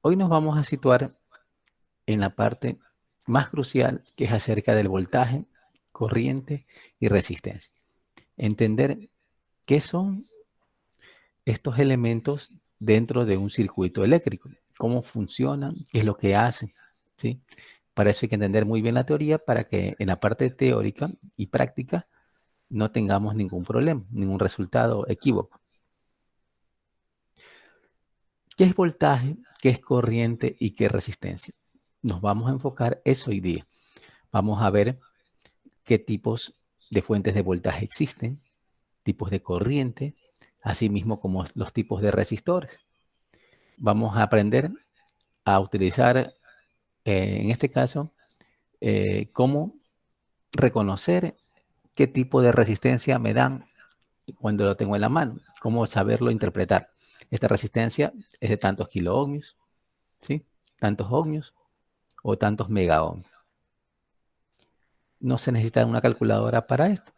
Hoy nos vamos a situar en la parte más crucial, que es acerca del voltaje, corriente y resistencia. Entender qué son estos elementos dentro de un circuito eléctrico, cómo funcionan, qué es lo que hacen, ¿sí? Para eso hay que entender muy bien la teoría para que en la parte teórica y práctica no tengamos ningún problema, ningún resultado equívoco. ¿Qué es voltaje? ¿Qué es corriente? ¿Y qué es resistencia? Nos vamos a enfocar eso hoy día. Vamos a ver qué tipos de fuentes de voltaje existen, tipos de corriente, así mismo como los tipos de resistores. Vamos a aprender a utilizar, en este caso, cómo reconocer qué tipo de resistencia me dan cuando lo tengo en la mano, cómo saberlo interpretar. Esta resistencia es de tantos kiloohmios, ¿sí? Tantos ohmios o tantos megaohmios. No se necesita una calculadora para esto.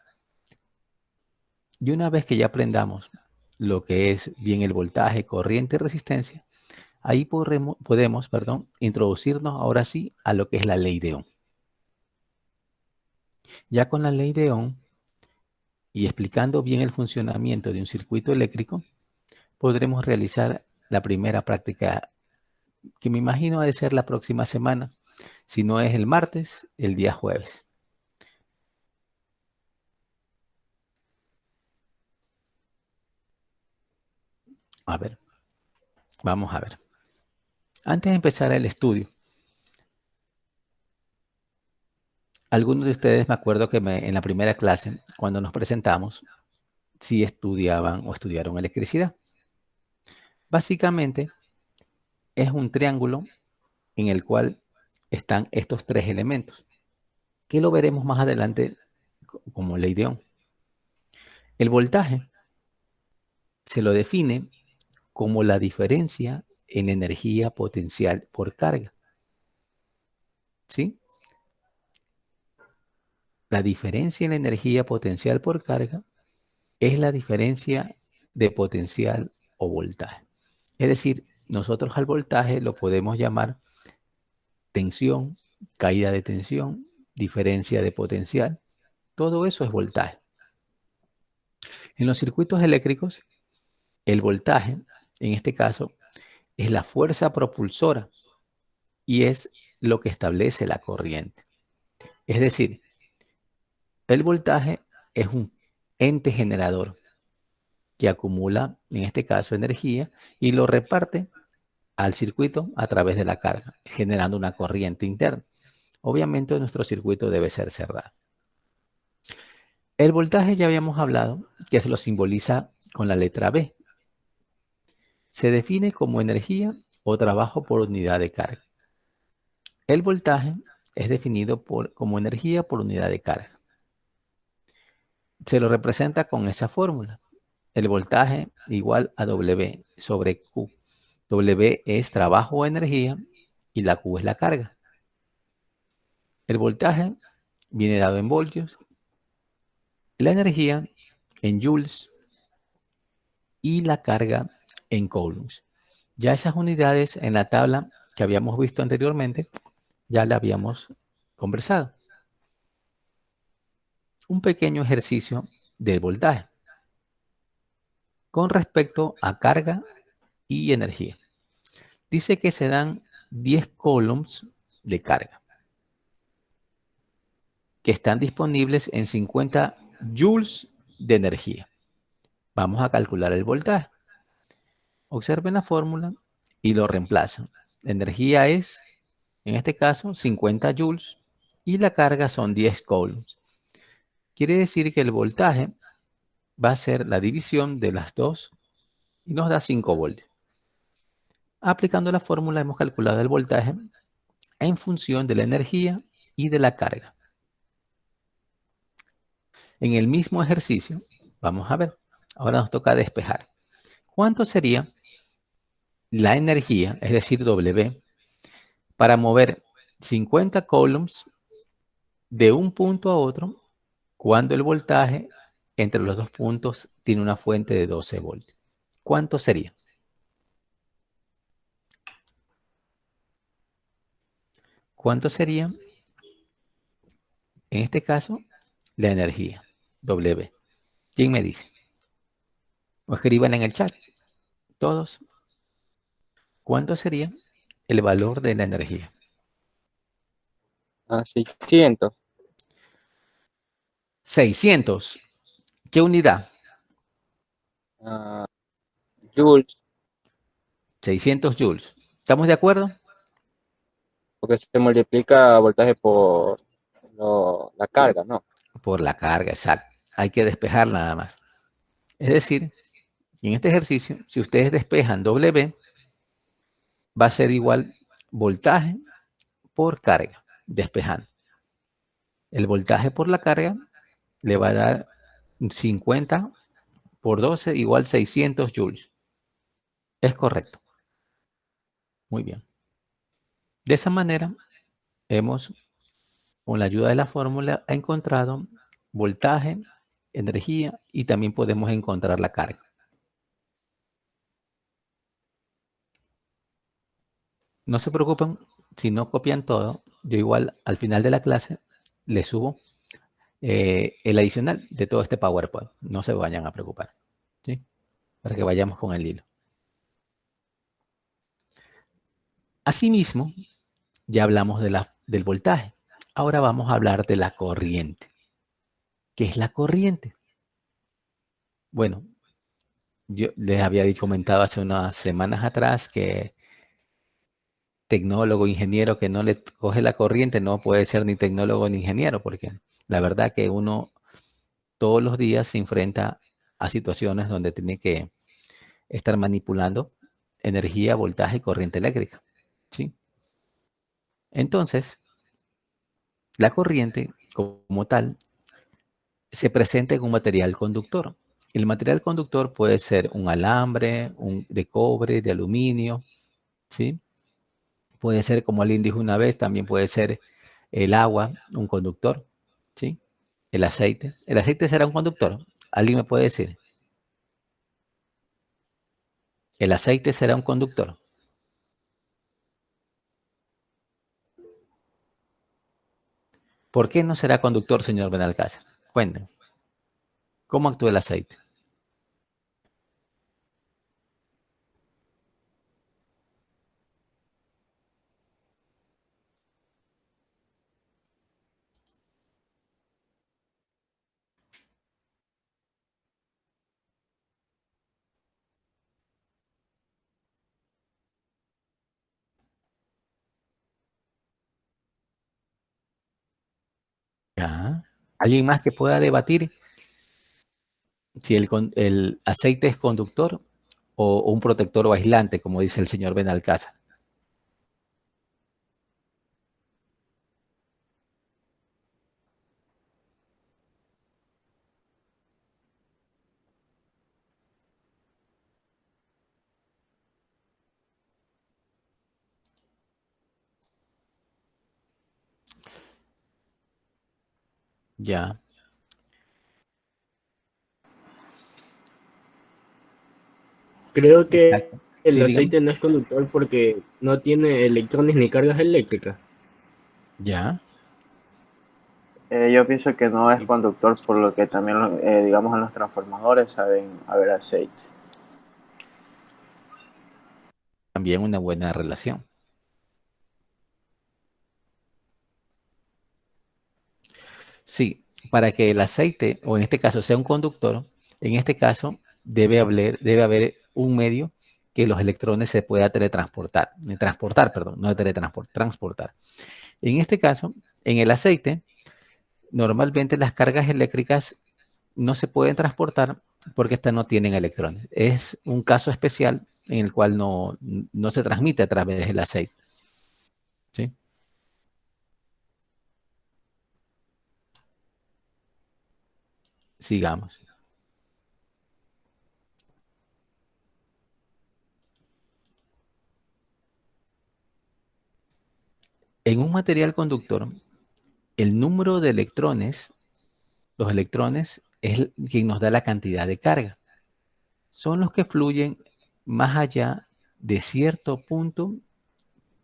Y una vez que ya aprendamos lo que es bien el voltaje, corriente y resistencia, ahí podemos, introducirnos ahora sí a lo que es la ley de Ohm. Ya con la ley de Ohm y explicando bien el funcionamiento de un circuito eléctrico, podremos realizar la primera práctica que me imagino ha de ser la próxima semana. Si no es el martes, el día jueves. A ver, vamos a ver. Antes de empezar el estudio, algunos de ustedes me acuerdo que en la primera clase, cuando nos presentamos, sí estudiaban o estudiaron electricidad. Básicamente es un triángulo en el cual están estos tres elementos, que lo veremos más adelante como ley de Ohm. El voltaje se lo define como la diferencia en energía potencial por carga. ¿Sí? La diferencia en la energía potencial por carga es la diferencia de potencial o voltaje. Es decir, nosotros al voltaje lo podemos llamar tensión, caída de tensión, diferencia de potencial. Todo eso es voltaje. En los circuitos eléctricos, el voltaje, en este caso, es la fuerza propulsora y es lo que establece la corriente. Es decir, el voltaje es un ente generador que acumula, en este caso, energía y lo reparte al circuito a través de la carga, generando una corriente interna. Obviamente, nuestro circuito debe ser cerrado. El voltaje ya habíamos hablado que se lo simboliza con la letra B. Se define como energía o trabajo por unidad de carga. El voltaje es definido como energía por unidad de carga. Se lo representa con esa fórmula. El voltaje igual a W sobre Q. W es trabajo o energía y la Q es la carga. El voltaje viene dado en voltios, la energía en joules y la carga en coulombs. Ya esas unidades en la tabla que habíamos visto anteriormente, ya la habíamos conversado. Un pequeño ejercicio del voltaje con respecto a carga y energía. Dice que se dan 10 coulombs de carga que están disponibles en 50 joules de energía. Vamos a calcular el voltaje. Observen la fórmula y lo reemplazan. La energía es, en este caso, 50 joules y la carga son 10 coulombs. Quiere decir que el voltaje va a ser la división de las dos y nos da 5 voltios. Aplicando la fórmula hemos calculado el voltaje en función de la energía y de la carga. En el mismo ejercicio, vamos a ver, ahora nos toca despejar. ¿Cuánto sería la energía, es decir, W, para mover 50 coulombs de un punto a otro cuando el voltaje entre los dos puntos tiene una fuente de 12 voltios? ¿Cuánto sería? ¿Cuánto sería, en este caso, la energía? W. ¿Quién me dice? O escriban en el chat, todos. ¿Cuánto sería el valor de la energía? 600. 600. ¿Qué unidad? ah, joules, 600 joules. ¿Estamos de acuerdo? porque se multiplica voltaje por la carga, ¿no? Por la carga, exacto. Hay que despejar nada más. Es decir, en este ejercicio, si ustedes despejan W, va a ser igual voltaje por carga, despejando. El voltaje por la carga le va a dar 50 por 12 igual 600 joules. Es correcto. Muy bien. De esa manera, hemos, con la ayuda de la fórmula, encontrado voltaje, energía y también podemos encontrar la carga. No se preocupen si no copian todo. Yo igual al final de la clase les subo el adicional de todo este PowerPoint. No se vayan a preocupar, ¿sí? Para que vayamos con el hilo. Asimismo, ya hablamos del voltaje. Ahora vamos a hablar de la corriente. ¿Qué es la corriente? Bueno, yo les había comentado hace unas semanas atrás que tecnólogo, ingeniero que no le coge la corriente no puede ser ni tecnólogo ni ingeniero, porque la verdad que uno todos los días se enfrenta a situaciones donde tiene que estar manipulando energía, voltaje y corriente eléctrica, ¿sí? Entonces, la corriente como tal se presenta en un material conductor. El material conductor puede ser un alambre, de cobre, de aluminio, ¿sí? Puede ser, como alguien dijo una vez, también puede ser el agua, un conductor, ¿sí? El aceite. ¿El aceite será un conductor? ¿Alguien me puede decir? ¿El aceite será un conductor? ¿Por qué no será conductor, señor Benalcázar? Cuéntenme. ¿Cómo actúa el aceite? Ya. ¿Alguien más que pueda debatir si el aceite es conductor o un protector o aislante, como dice el señor Benalcázar? Ya, Creo que exacto. el Sí, dígame. aceite no es conductor porque no tiene electrones ni cargas eléctricas. Ya, Yo pienso que no es conductor, por lo que también, digamos, en los transformadores saben haber aceite. también una buena relación. Sí, para que el aceite, o en este caso sea un conductor, en este caso debe haber un medio que los electrones se pueda transportar, perdón, no teletransportar, transportar. En este caso, en el aceite, normalmente las cargas eléctricas no se pueden transportar porque estas no tienen electrones. Es un caso especial en el cual no se transmite a través del aceite, ¿sí? Sigamos. En un material conductor, el número de electrones, los electrones es quien nos da la cantidad de carga. Son los que fluyen más allá de cierto punto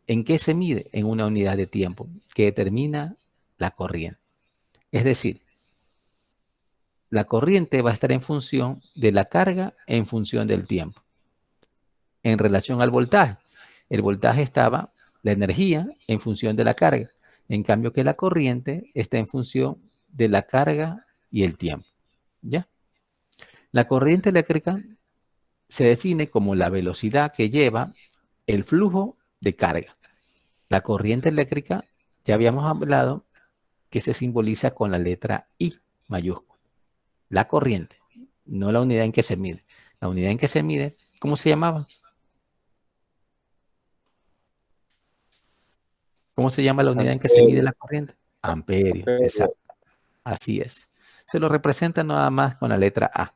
¿En qué se mide? En una unidad de tiempo que determina la corriente. Es decir, la corriente va a estar en función de la carga en función del tiempo. En relación al voltaje, el voltaje estaba la energía en función de la carga. En cambio que la corriente está en función de la carga y el tiempo. ¿Ya? La corriente eléctrica se define como la velocidad que lleva el flujo de carga. La corriente eléctrica, ya habíamos hablado, que se simboliza con la letra I mayúscula. La corriente, no la unidad en que se mide. La unidad en que se mide, ¿cómo se llamaba? ¿Cómo se llama la unidad en que se mide la corriente? Amperios, exacto. Así es. Se lo representa nada más con la letra A.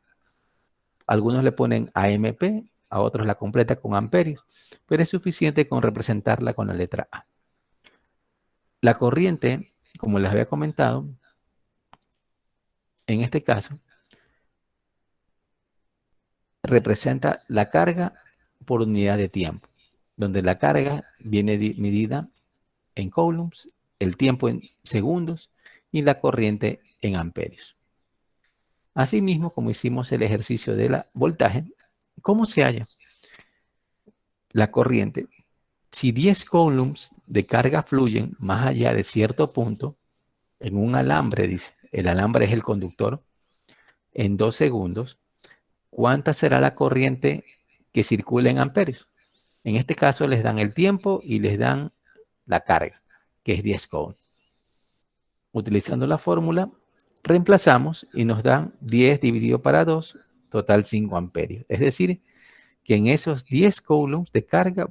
Algunos le ponen AMP, a otros la completa con amperios, pero es suficiente con representarla con la letra A. La corriente, como les había comentado, en este caso, representa la carga por unidad de tiempo, donde la carga viene medida en coulombs, el tiempo en segundos y la corriente en amperios. Asimismo, como hicimos el ejercicio de la voltaje, ¿cómo se halla la corriente? Si 10 coulombs de carga fluyen más allá de cierto punto, en un alambre, dice, el alambre es el conductor, en 2 segundos, ¿cuánta será la corriente que circula en amperios? En este caso les dan el tiempo y les dan la carga, que es 10 coulombs. Utilizando la fórmula, reemplazamos y nos dan 10 dividido para 2, total 5 amperios. Es decir, que en esos 10 coulombs de carga,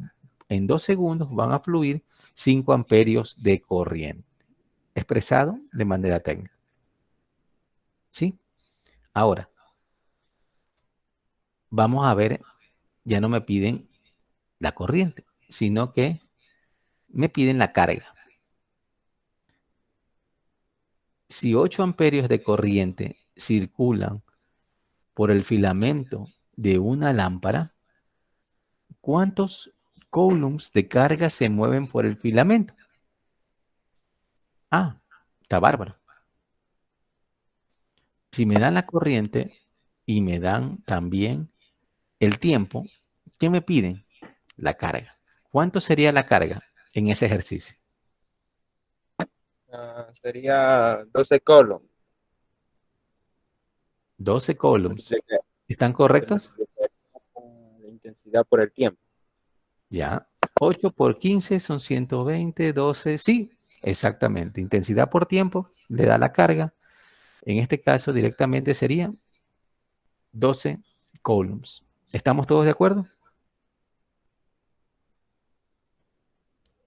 en 2 segundos van a fluir 5 amperios de corriente, expresado de manera técnica. ¿Sí? Ahora, vamos a ver, ya no me piden la corriente, sino que me piden la carga. Si 8 amperios de corriente circulan por el filamento de una lámpara, ¿cuántos coulombs de carga se mueven por el filamento? Ah, está bárbaro. Si me dan la corriente y me dan también el tiempo, ¿qué me piden? La carga. ¿Cuánto sería la carga en ese ejercicio? Sería 12 columns. 12 coulombs. ¿Están correctos? La intensidad por el tiempo. Ya. 8 por 15 son 120, 12. Sí, exactamente. Intensidad por tiempo le da la carga. En este caso directamente sería 12 coulombs. ¿Estamos todos de acuerdo?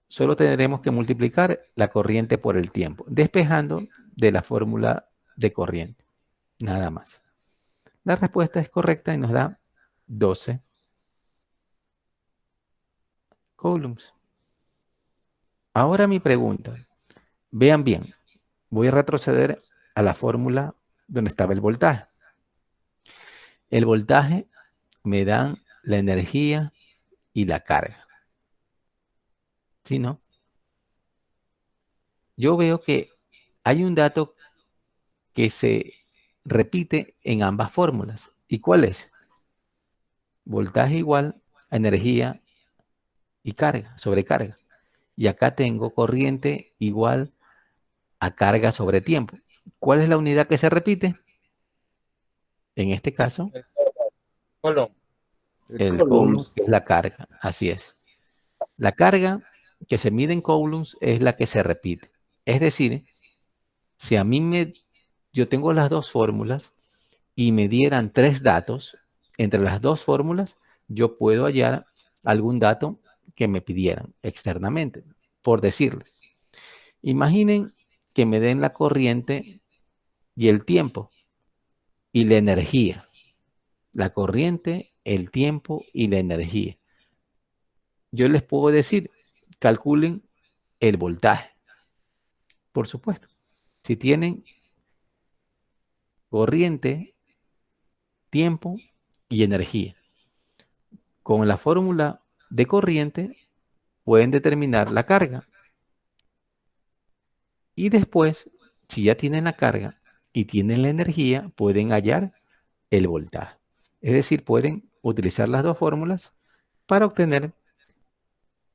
Solo tendremos que multiplicar la corriente por el tiempo, despejando de la fórmula de corriente. Nada más. La respuesta es correcta y nos da 12 coulombs. Ahora mi pregunta. Vean bien. Voy a retroceder a la fórmula donde estaba el voltaje. El voltaje me dan la energía y la carga. ¿Sí, no? Yo veo que hay un dato que se repite en ambas fórmulas. ¿Y cuál es? Voltaje igual a energía y carga, sobrecarga. Y acá tengo corriente igual a carga sobre tiempo. ¿Cuál es la unidad que se repite? En este caso, Coulomb. el coulomb, que es la carga. Así es. La carga que se mide en coulombs es la que se repite. Es decir, si a mí yo tengo las dos fórmulas y me dieran 3 datos, entre las dos fórmulas yo puedo hallar algún dato que me pidieran externamente, por decirles. Imaginen que me den la corriente y el tiempo y la energía. La corriente, el tiempo y la energía. Yo les puedo decir, calculen el voltaje. Por supuesto. Si tienen corriente, tiempo y energía. Con la fórmula de corriente pueden determinar la carga. Y después, si ya tienen la carga y tienen la energía, pueden hallar el voltaje. Es decir, pueden utilizar las dos fórmulas para obtener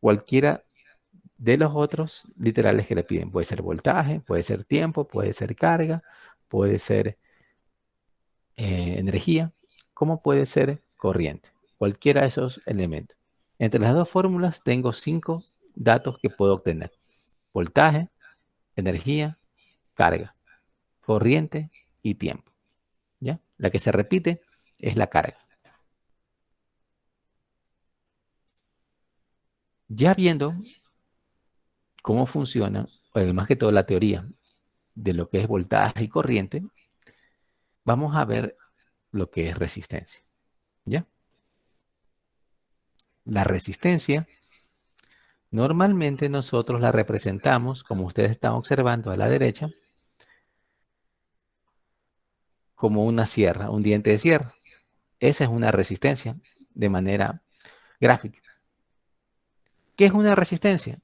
cualquiera de los otros literales que le piden. Puede ser voltaje, puede ser tiempo, puede ser carga, puede ser energía, como puede ser corriente. Cualquiera de esos elementos. Entre las dos fórmulas tengo 5 datos que puedo obtener. Voltaje, energía, carga, corriente y tiempo. ¿Ya? La que se repite es la carga. Ya viendo cómo funciona, más que todo la teoría de lo que es voltaje y corriente, vamos a ver lo que es resistencia. ¿Ya? La resistencia, normalmente nosotros la representamos, como ustedes están observando a la derecha, como una sierra, un diente de sierra. Esa es una resistencia de manera gráfica. ¿Qué es una resistencia?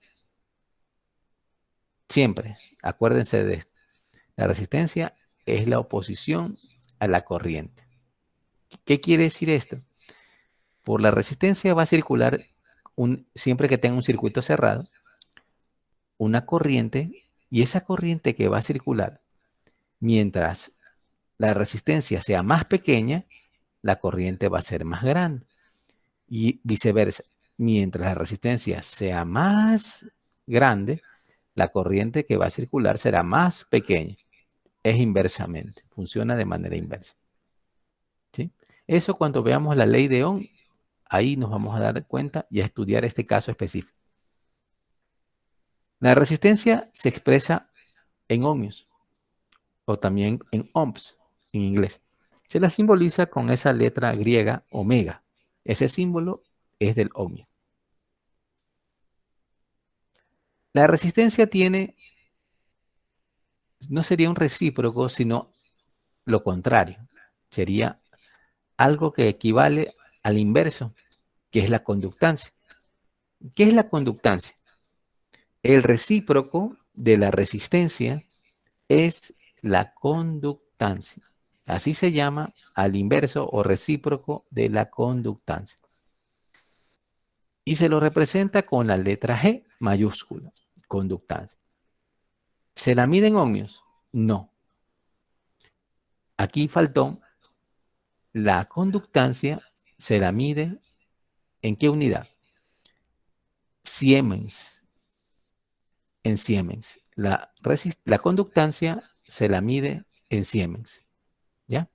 Siempre, acuérdense de esto. La resistencia es la oposición a la corriente. ¿Qué quiere decir esto? Por la resistencia va a circular, siempre que tenga un circuito cerrado, una corriente, y esa corriente que va a circular, mientras la resistencia sea más pequeña, la corriente va a ser más grande. Y viceversa, mientras la resistencia sea más grande, la corriente que va a circular será más pequeña. Es inversamente, funciona de manera inversa. ¿Sí? Eso cuando veamos la ley de Ohm, ahí nos vamos a dar cuenta y a estudiar este caso específico. La resistencia se expresa en ohmios o también en ohms en inglés. Se la simboliza con esa letra griega omega. Ese símbolo es del ohmio. La resistencia no sería un recíproco, sino lo contrario. Sería algo que equivale al inverso, que es la conductancia. ¿Qué es la conductancia? El recíproco de la resistencia es la conductancia. Así se llama al inverso o recíproco de la conductancia. Y se lo representa con la letra G mayúscula, conductancia. ¿Se la mide en ohmios? No. Aquí faltó la conductancia, se la mide ¿en qué unidad? Siemens. En Siemens. La conductancia se la mide en Siemens. ¿Ya?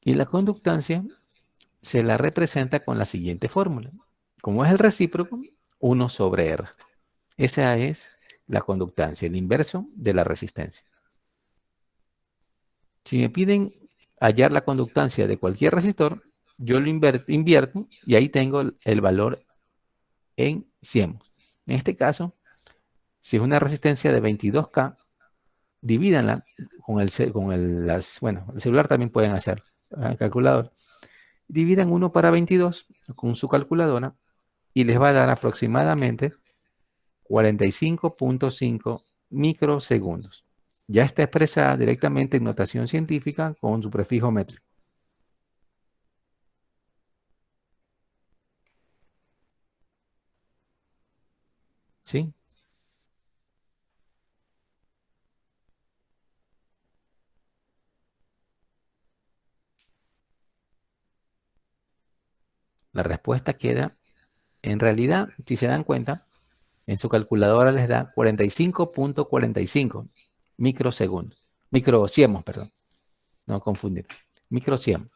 Y la conductancia se la representa con la siguiente fórmula. Como es el recíproco, 1 sobre R. Esa es la conductancia, el inverso de la resistencia. Si me piden hallar la conductancia de cualquier resistor, yo lo invierto y ahí tengo el valor en siemens. En este caso, si es una resistencia de 22K, divídanla con el celular también pueden hacer, calculador. Dividan 1 para 22 con su calculadora y les va a dar aproximadamente 45.5 microsegundos. Ya está expresada directamente en notación científica con su prefijo métrico. ¿Sí? La respuesta queda, en realidad, si se dan cuenta, en su calculadora les da 45.45 microsegundos. Microsiemens, perdón. No confundir. Microsiemens.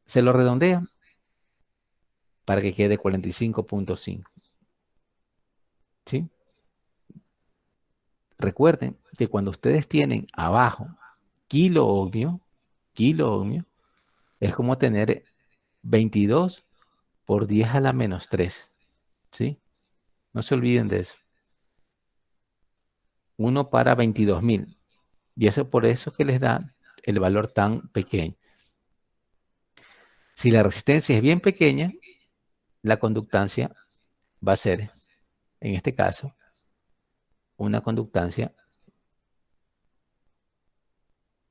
Se lo redondea para que quede 45.5. ¿Sí? Recuerden que cuando ustedes tienen abajo kilo ohmio, es como tener 22 por 10 a la menos 3. ¿Sí? No se olviden de eso. 1 para 22.000. Y eso por eso que les da el valor tan pequeño. Si la resistencia es bien pequeña, la conductancia va a ser, en este caso, una conductancia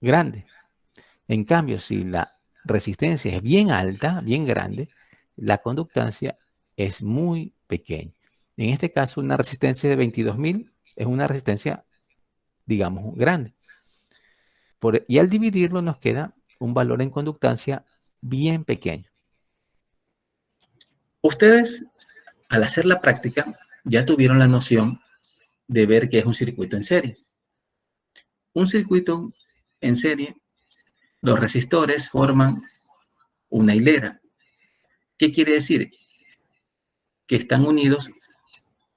grande. En cambio, si la resistencia es bien alta, bien grande, la conductancia es muy pequeña. En este caso, una resistencia de 22.000 es una resistencia, digamos, grande. Y al dividirlo nos queda un valor en conductancia bien pequeño. Ustedes, al hacer la práctica, ya tuvieron la noción de ver qué es un circuito en serie. Un circuito en serie, los resistores forman una hilera. ¿Qué quiere decir? Que están unidos,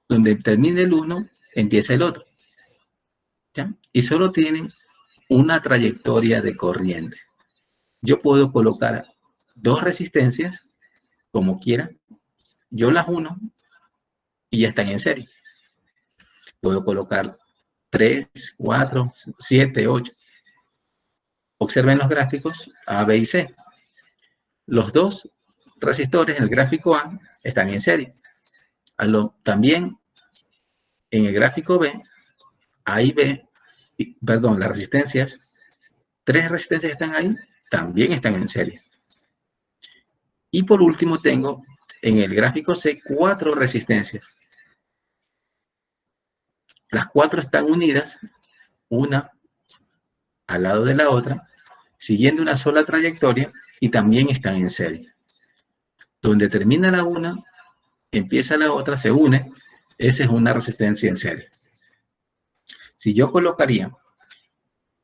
donde termine el uno, empieza el otro. ¿Ya? Y solo tienen una trayectoria de corriente. Yo puedo colocar dos resistencias, como quiera, yo las uno y ya están en serie. Puedo colocar 3, 4, 7, 8. Observen los gráficos A, B y C. Los dos resistores en el gráfico A están en serie. También en el gráfico B, A y B, perdón, las resistencias, 3 resistencias que están ahí, también están en serie. Y por último tengo en el gráfico C 4 resistencias. Las 4 están unidas, una al lado de la otra, siguiendo una sola trayectoria y también están en serie. Donde termina la una, empieza la otra, se une, esa es una resistencia en serie. Si yo colocaría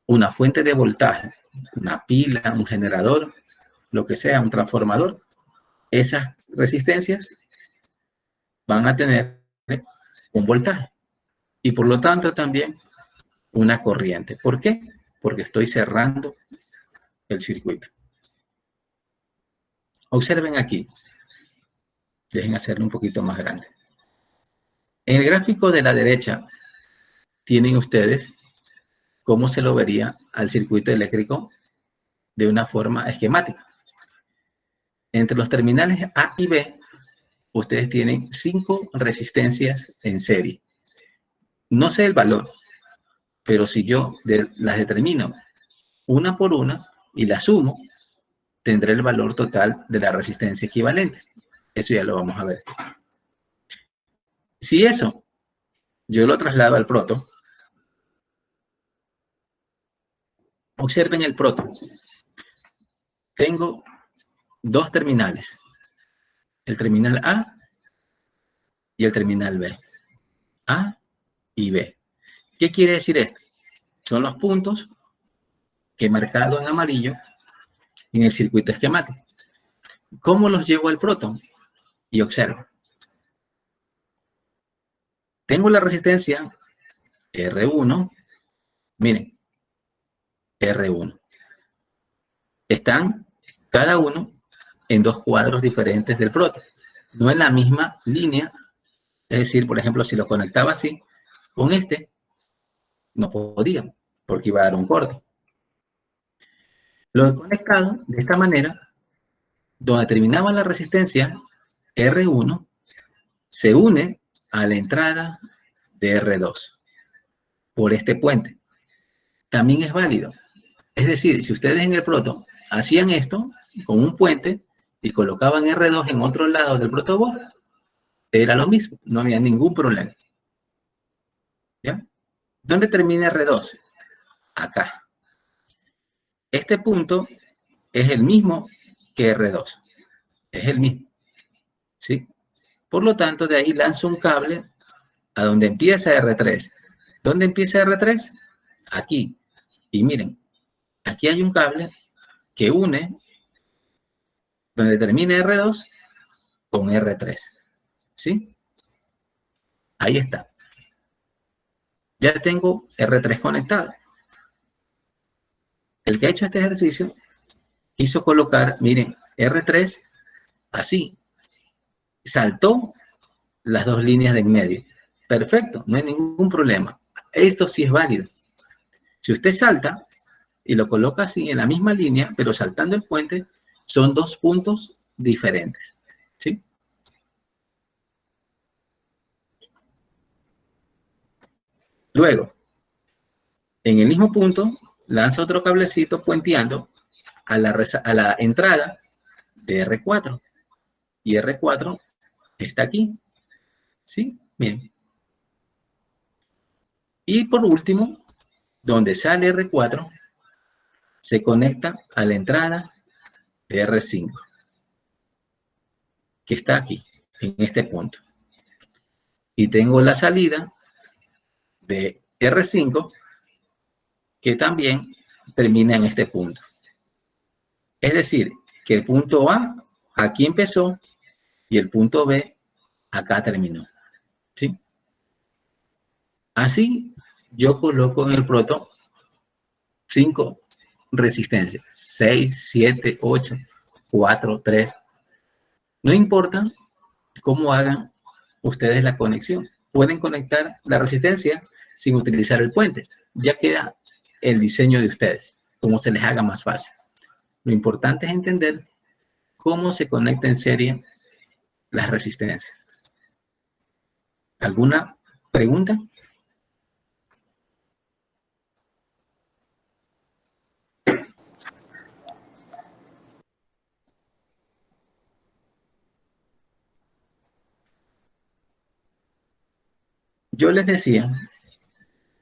una fuente de voltaje, una pila, un generador, lo que sea, un transformador, esas resistencias van a tener un voltaje y por lo tanto también una corriente. ¿Por qué? Porque estoy cerrando el circuito. Observen aquí. Dejen hacerlo un poquito más grande. En el gráfico de la derecha tienen ustedes cómo se lo vería al circuito eléctrico de una forma esquemática. Entre los terminales A y B, ustedes tienen 5 resistencias en serie. No sé el valor, pero si yo las determino una por una y las sumo, tendré el valor total de la resistencia equivalente. Eso ya lo vamos a ver. Si eso yo lo traslado al proto, observen el proto. Tengo 2 terminales, el terminal A y el terminal B. A y B. ¿Qué quiere decir esto? Son los puntos que he marcado en amarillo en el circuito esquemático. ¿Cómo los llevo al proto? Y observo. Tengo la resistencia R1, miren, R1. Están cada uno en 2 cuadros diferentes del proto, no en la misma línea. Es decir, por ejemplo, si lo conectaba así, con este, no podía, porque iba a dar un corte. Lo he conectado de esta manera, donde terminaba la resistencia R1, se une a la entrada de R2 por este puente. También es válido. Es decir, si ustedes en el proto hacían esto con un puente y colocaban R2 en otro lado del protoboard, era lo mismo, no había ningún problema. ¿Ya? ¿Dónde termina R2? Acá. Este punto es el mismo que R2. Es el mismo. ¿Sí? Por lo tanto, de ahí lanzo un cable a donde empieza R3. ¿Dónde empieza R3? Aquí. Y miren, aquí hay un cable que une donde termina R2 con R3. ¿Sí? Ahí está. Ya tengo R3 conectado. El que ha hecho este ejercicio quiso colocar, miren, R3 así. Saltó las 2 líneas de en medio. Perfecto, no hay ningún problema. Esto sí es válido. Si usted salta y lo coloca así en la misma línea, pero saltando el puente, Son dos puntos diferentes, ¿sí? Luego, en el mismo punto, lanza otro cablecito puenteando a la entrada de R4. Y R4 está aquí, ¿sí? Bien. Y por último, donde sale R4, se conecta a la entrada de R5, que está aquí, en este punto. Y tengo la salida de R5, que también termina en este punto. Es decir, que el punto A aquí empezó y el punto B acá terminó, ¿sí? Así yo coloco en el proto 5 resistencias, 6, 7, 8, 4, 3. No importa cómo hagan ustedes la conexión. Pueden conectar la resistencia sin utilizar el puente. Ya queda el diseño de ustedes, como se les haga más fácil. Lo importante es entender cómo se conecta en serie las resistencias. ¿Alguna pregunta? Yo les decía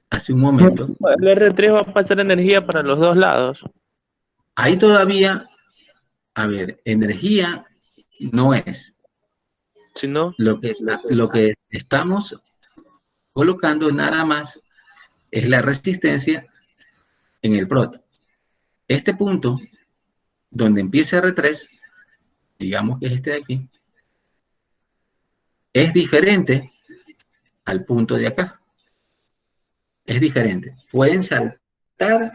hace un momento, El R3 va a pasar energía para los dos lados. ahí todavía, a ver, energía no es. Si no, Lo que estamos colocando nada más es la resistencia en el proto. Este punto, donde empieza R3, digamos que es este de aquí, es diferente al punto de acá. Es diferente. Pueden saltar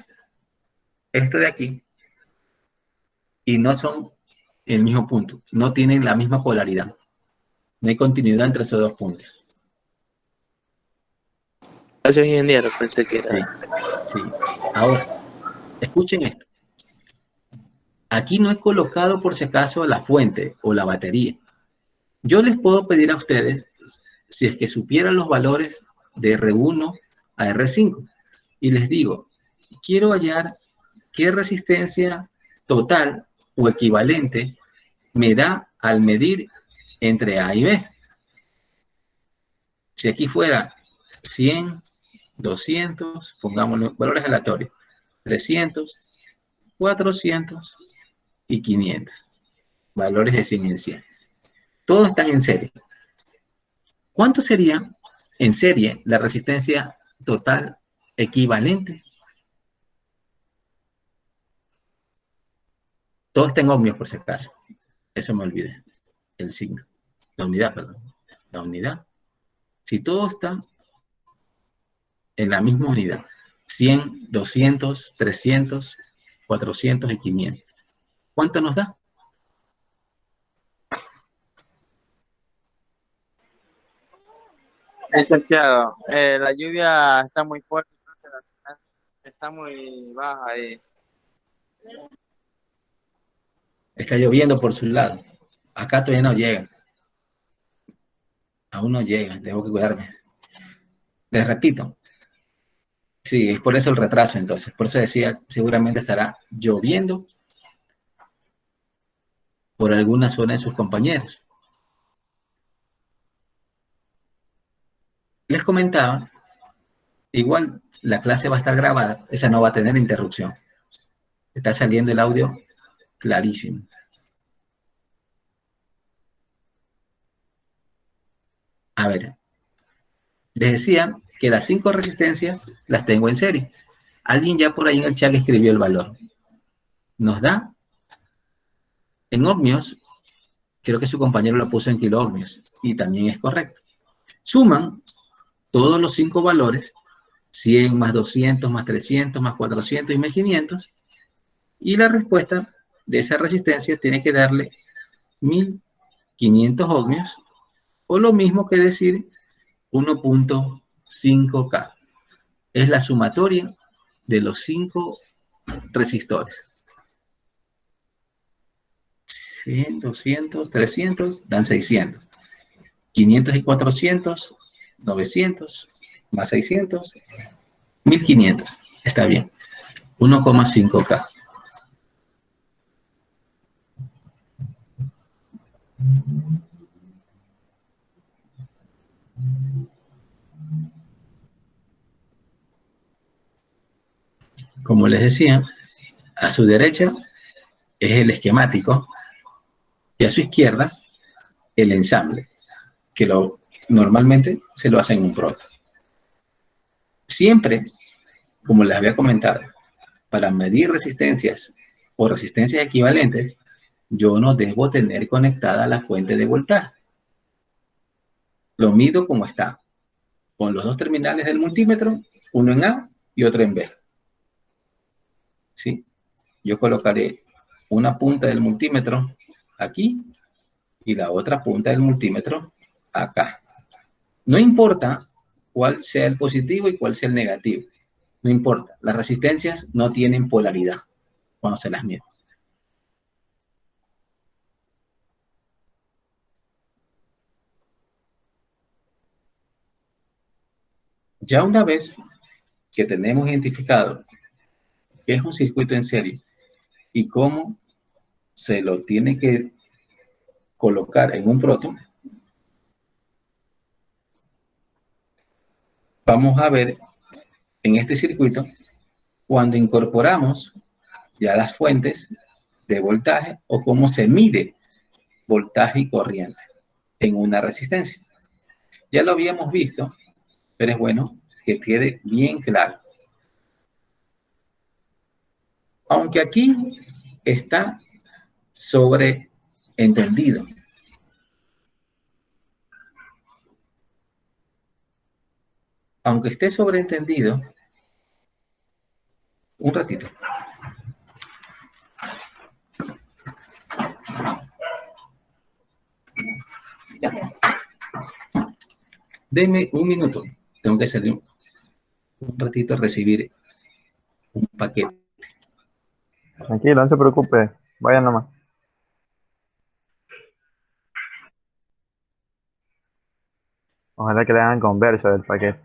esto de aquí y no son el mismo punto. No tienen la misma polaridad. No hay continuidad entre esos dos puntos. gracias ingeniero, pensé que era. Sí, sí. Ahora, escuchen esto. Aquí no he colocado por si acaso la fuente o la batería. Yo les puedo pedir a ustedes, si es que supieran los valores de R1 a R5, y les digo, quiero hallar qué resistencia total o equivalente me da al medir entre A y B. Si aquí fuera 100, 200, pongámoslo valores aleatorios, 300, 400 y 500, valores de 100 en 100. Todos están en serie. ¿Cuánto sería en serie la resistencia total equivalente? Todo está en ohmios por si acaso. Eso me olvidé. El signo. La unidad, perdón. La unidad. Si todo está en la misma unidad. 100, 200, 300, 400 y 500. ¿Cuánto nos da? Licenciado, la lluvia está muy fuerte, entonces la señal está muy baja ahí. Está lloviendo por su lado. Acá todavía no llega. Aún no llega. Tengo que cuidarme. Les repito. Sí, es por eso el retraso entonces. Por eso decía, seguramente estará lloviendo por alguna zona de sus compañeros. Les comentaba, igual la clase va a estar grabada, esa no va a tener interrupción. Está saliendo el audio clarísimo. A ver, les decía que las 5 resistencias las tengo en serie. Alguien ya por ahí en el chat escribió el valor. Nos da en ohmios, creo que su compañero lo puso en kiloohmios, y también es correcto. Suman todos los 5 valores, 100 más 200 más 300 más 400 y más 500, y la respuesta de esa resistencia tiene que darle 1500 ohmios, o lo mismo que decir 1.5K. Es la sumatoria de los 5 resistores. 100, 200, 300, dan 600. 500 y 400, 900, más 600, 1500. Está bien. 1,5K. Como les decía, a su derecha es el esquemático y a su izquierda el ensamble, que normalmente se lo hace en un proto. Siempre, como les había comentado, para medir resistencias o resistencias equivalentes, yo no debo tener conectada la fuente de voltaje. Lo mido como está, con los dos terminales del multímetro, uno en A y otro en B. ¿Sí? Yo colocaré una punta del multímetro aquí y la otra punta del multímetro acá. No importa cuál sea el positivo y cuál sea el negativo. No importa. Las resistencias no tienen polaridad cuando se las mide. Ya una vez que tenemos identificado qué es un circuito en serie y cómo se lo tiene que colocar en un proto, vamos a ver en este circuito cuando incorporamos ya las fuentes de voltaje o cómo se mide voltaje y corriente en una resistencia. Ya lo habíamos visto, pero es bueno que quede bien claro. Aunque aquí está sobreentendido. Aunque esté sobreentendido, un ratito. Ya. Deme un minuto. Tengo que salir un ratito a recibir un paquete. Tranquilo, no se preocupe. Vaya nomás. Ojalá que le hagan converso del paquete.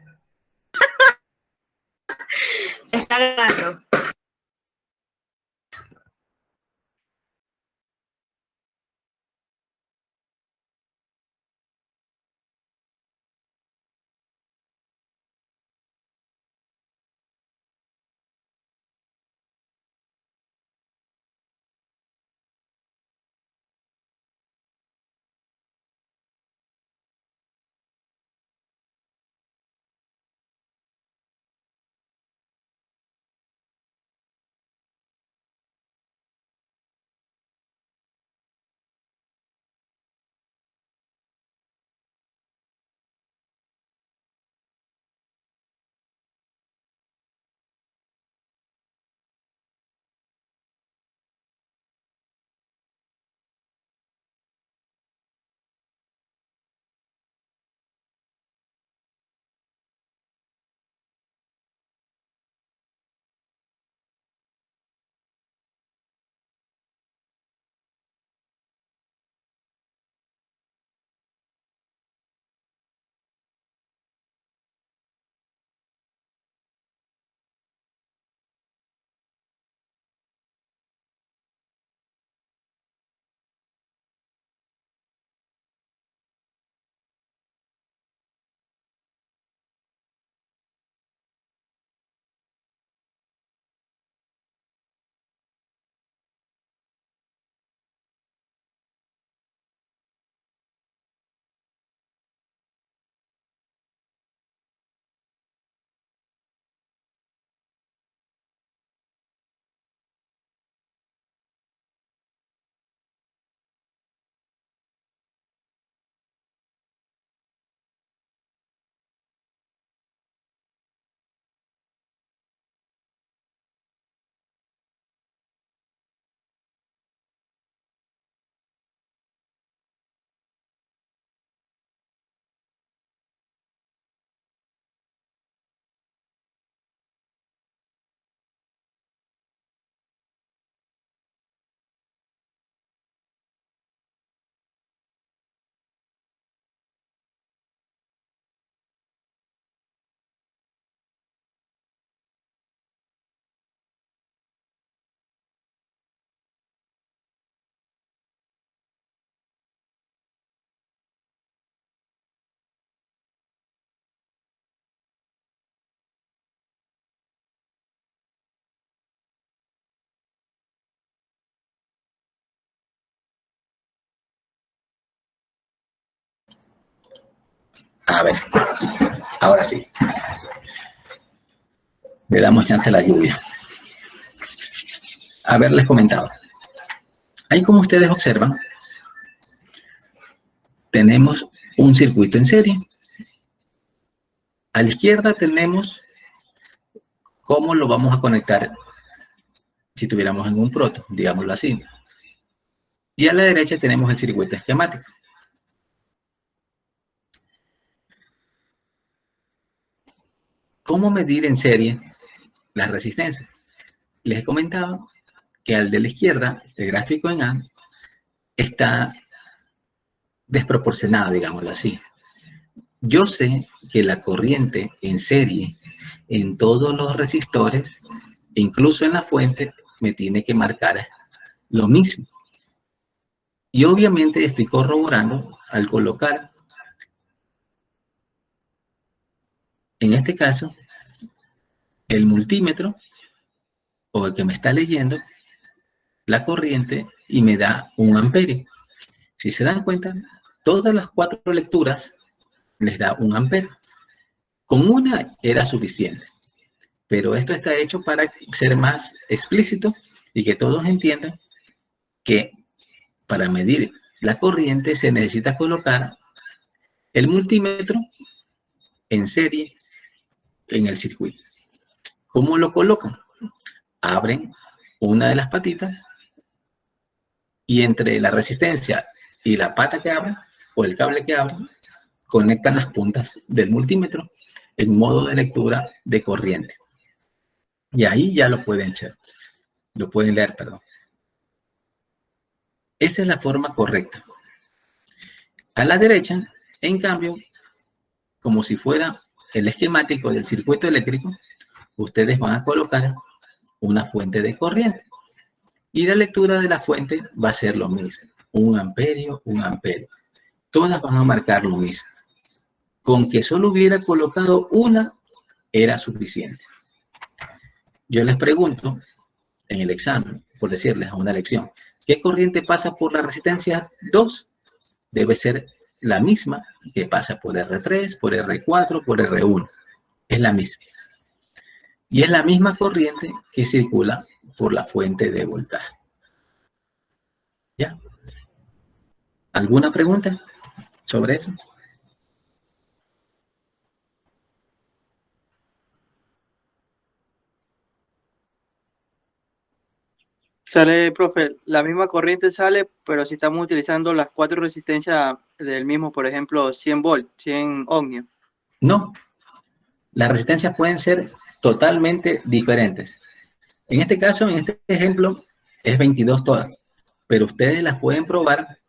Está grabando. A ver, ahora sí. Le damos chance a la lluvia. A ver, les comentaba. Ahí, como ustedes observan, tenemos un circuito en serie. A la izquierda tenemos cómo lo vamos a conectar si tuviéramos en un proto, digámoslo así. Y a la derecha tenemos el circuito esquemático. ¿Cómo medir en serie las resistencias? Les he comentado que al de la izquierda, el gráfico en A, está desproporcionado, digámoslo así. Yo sé que la corriente en serie en todos los resistores, incluso en la fuente, me tiene que marcar lo mismo. Y obviamente estoy corroborando al colocar, en este caso, el multímetro o el que me está leyendo la corriente y me da 1 amperio. Si se dan cuenta, todas las 4 lecturas les da 1 amperio. Con una era suficiente, pero esto está hecho para ser más explícito y que todos entiendan que para medir la corriente se necesita colocar el multímetro en serie en el circuito. ¿Cómo lo colocan? Abren una de las patitas y entre la resistencia y la pata que abren o el cable que abren, conectan las puntas del multímetro en modo de lectura de corriente. Y ahí ya lo pueden leer, perdón. Esa es la forma correcta. A la derecha, en cambio, como si fuera el esquemático del circuito eléctrico, ustedes van a colocar una fuente de corriente. Y la lectura de la fuente va a ser lo mismo. 1 amperio, 1 amperio. Todas van a marcar lo mismo. Con que solo hubiera colocado una, era suficiente. Yo les pregunto en el examen, por decirles a una lección, ¿qué corriente pasa por la resistencia 2? Debe ser la misma que pasa por R3, por R4, por R1. Es la misma. Y es la misma corriente que circula por la fuente de voltaje. ¿Ya? ¿Alguna pregunta sobre eso? Sale, profe, la misma corriente sale, pero si estamos utilizando las 4 resistencias del mismo, por ejemplo, 100 volt, 100 ohmios. No. Las resistencias pueden ser totalmente diferentes. En este caso, en este ejemplo, es 22 todas, pero ustedes las pueden probar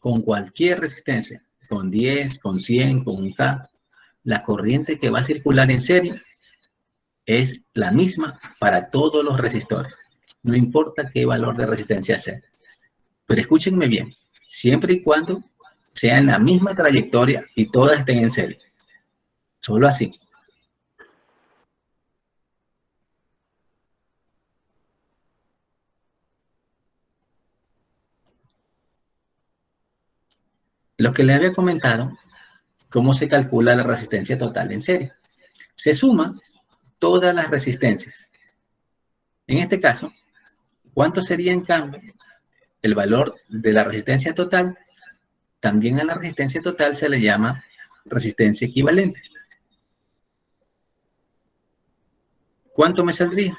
con cualquier resistencia, con 10, con 100, con 1K. La corriente que va a circular en serie es la misma para todos los resistores. No importa qué valor de resistencia sea. Pero escúchenme bien, siempre y cuando sea en la misma trayectoria y todas estén en serie. Solo así. Lo que les había comentado, cómo se calcula la resistencia total en serie. Se suman todas las resistencias. En este caso, ¿cuánto sería en cambio el valor de la resistencia total? También a la resistencia total se le llama resistencia equivalente. ¿Cuánto me saldría?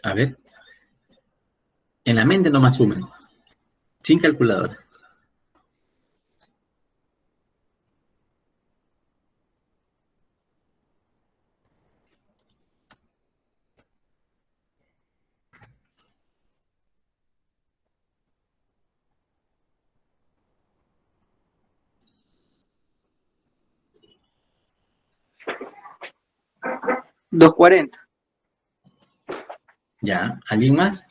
A ver, en la mente no me asumen, sin calculadora. 240. Ya, ¿alguien más?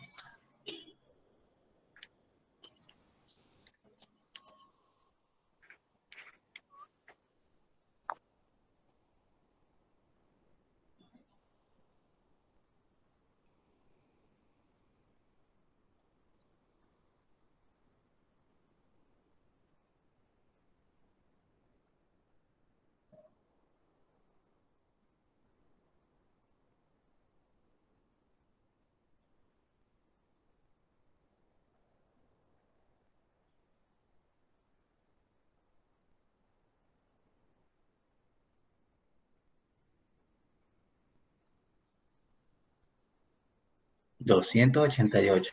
$288.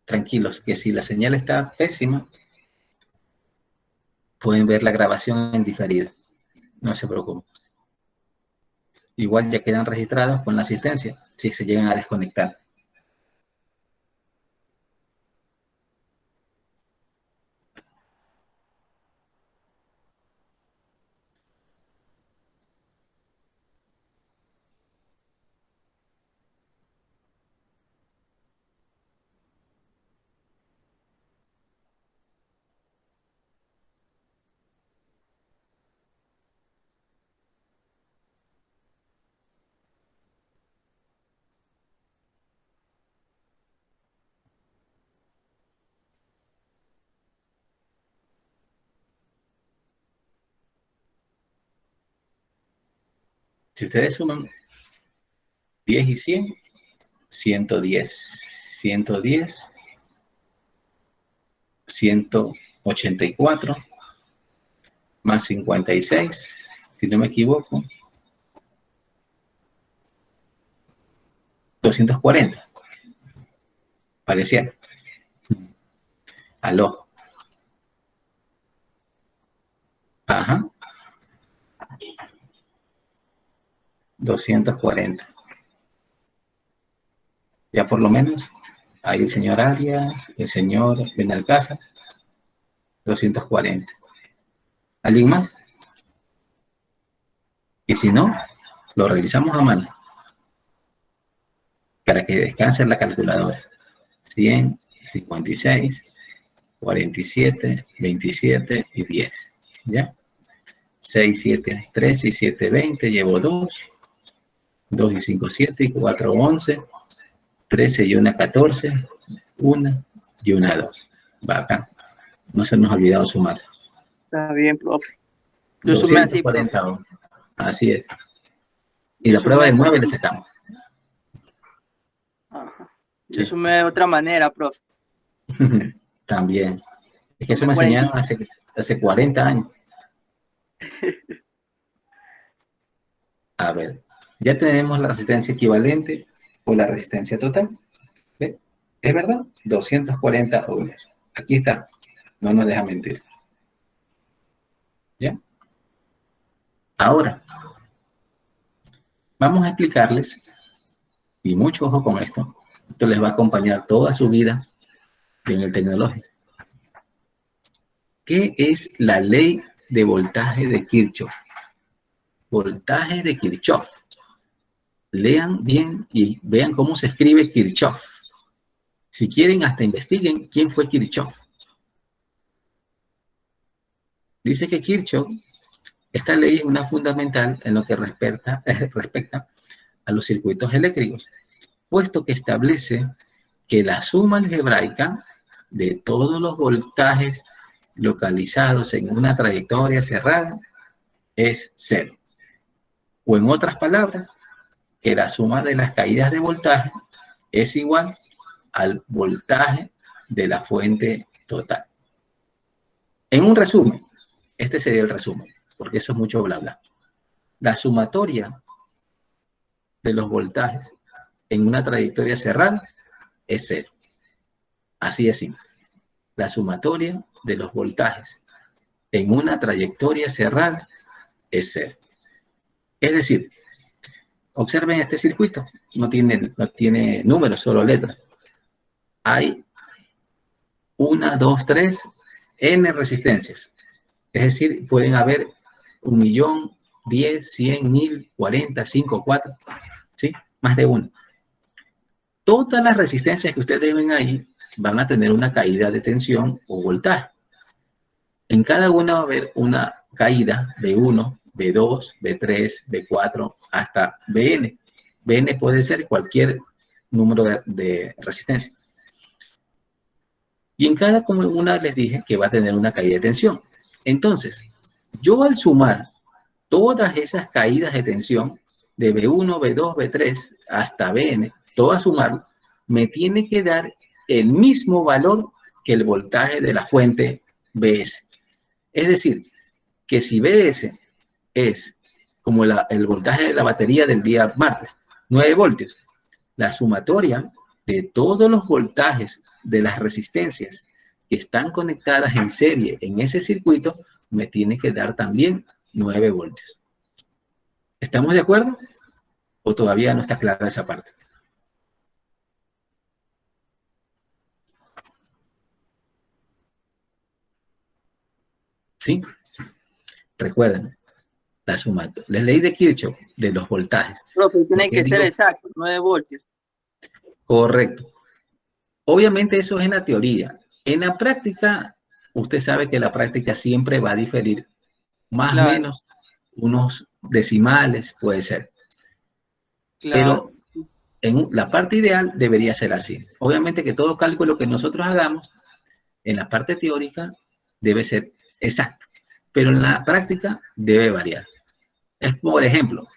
Tranquilos, que si la señal está pésima, pueden ver la grabación en diferido. No se preocupen. Igual ya quedan registrados con la asistencia, si se llegan a desconectar. Si ustedes suman 10 y 100, 110, 110, 184, más 56, si no me equivoco, 240. Parecía. Al ojo. Ajá. 240. Ya por lo menos, ahí el señor Arias, el señor Benalcázar, 240. ¿Alguien más? Y si no, lo realizamos a mano, para que descanse la calculadora. 100, 56, 47, 27 y 10. ¿Ya? 6, 7, 13 y 7, 20. Llevo 2. 2 y 5, 7 y 4, 11. 13 y 1, 14. 1 y 1, 2. Va acá. No se nos ha olvidado sumar. Está bien, profe. Yo sumé así, profe. 241. Así es. Y la prueba de 9 le sacamos. Ajá. Yo sumé de otra manera, profe. También. Es que eso me enseñaron hace 40 años. A ver, ya tenemos la resistencia equivalente o la resistencia total. ¿Ve? ¿Es verdad? 240 ohmios. Aquí está. No nos deja mentir. ¿Ya? Ahora, vamos a explicarles, y mucho ojo con esto, esto les va a acompañar toda su vida en el tecnológico. ¿Qué es la ley de voltaje de Kirchhoff? Voltaje de Kirchhoff. Lean bien y vean cómo se escribe Kirchhoff. Si quieren, hasta investiguen quién fue Kirchhoff. Dice que Kirchhoff, esta ley es una fundamental en lo que respecta a los circuitos eléctricos, puesto que establece que la suma algebraica de todos los voltajes localizados en una trayectoria cerrada es 0. O en otras palabras, que la suma de las caídas de voltaje es igual al voltaje de la fuente total. En un resumen, este sería el resumen, porque eso es mucho bla bla. La sumatoria de los voltajes en una trayectoria cerrada es 0. Así es simple. La sumatoria de los voltajes en una trayectoria cerrada es 0. Es decir, observen este circuito. No tiene números, solo letras. Hay 1, 2, 3, n resistencias. Es decir, pueden haber 1.000.000, 10, 100, 1000, 40, 5, 4, ¿sí? Más de uno. Todas las resistencias que ustedes ven ahí van a tener una caída de tensión o voltaje. En cada una va a haber una caída B1, B2, B3, B4, hasta Bn. Bn puede ser cualquier número de resistencia. Y en cada una les dije que va a tener una caída de tensión. Entonces, yo al sumar todas esas caídas de tensión, de B1, B2, B3 hasta Bn, todo a sumar, me tiene que dar el mismo valor que el voltaje de la fuente Bs. Es decir, que si Bs es como el voltaje de la batería del día martes, 9 voltios, la sumatoria de todos los voltajes de las resistencias que están conectadas en serie en ese circuito me tiene que dar también 9 voltios. ¿Estamos de acuerdo? ¿O todavía no está clara esa parte? ¿Sí? Recuerden, la sumatoria. La ley de Kirchhoff de los voltajes. Profe, tiene que ser exacto, 9 voltios. Correcto. Obviamente eso es en la teoría. En la práctica, usted sabe que la práctica siempre va a diferir. Más o menos, unos decimales puede ser. Pero en la parte ideal debería ser así. Obviamente que todo cálculo que nosotros hagamos en la parte teórica debe ser exacto. Pero en la práctica debe variar. Es por ejemplo,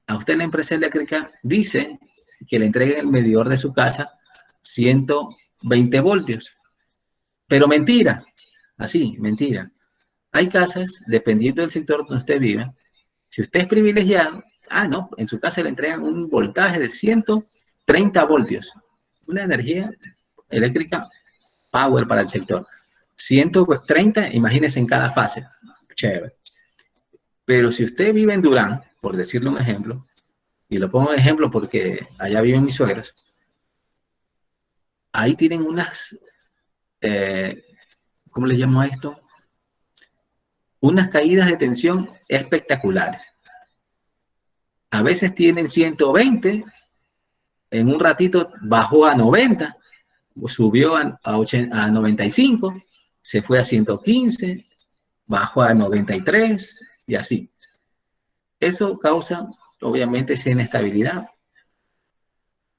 a usted la empresa eléctrica dice que le entreguen el medidor de su casa 120 voltios. Pero mentira, así, mentira. Hay casas, dependiendo del sector donde usted vive, si usted es privilegiado, no, en su casa le entregan un voltaje de 130 voltios. Una energía eléctrica power para el sector. 130, imagínese en cada fase. Chévere. Pero si usted vive en Durán, por decirle un ejemplo, y lo pongo en ejemplo porque allá viven mis suegros, ahí tienen unas, ¿cómo le llamo a esto? Unas caídas de tensión espectaculares. A veces tienen 120, en un ratito bajó a 90, subió a 95, se fue a 115, bajó a 93 y así. Eso causa, obviamente, esa inestabilidad,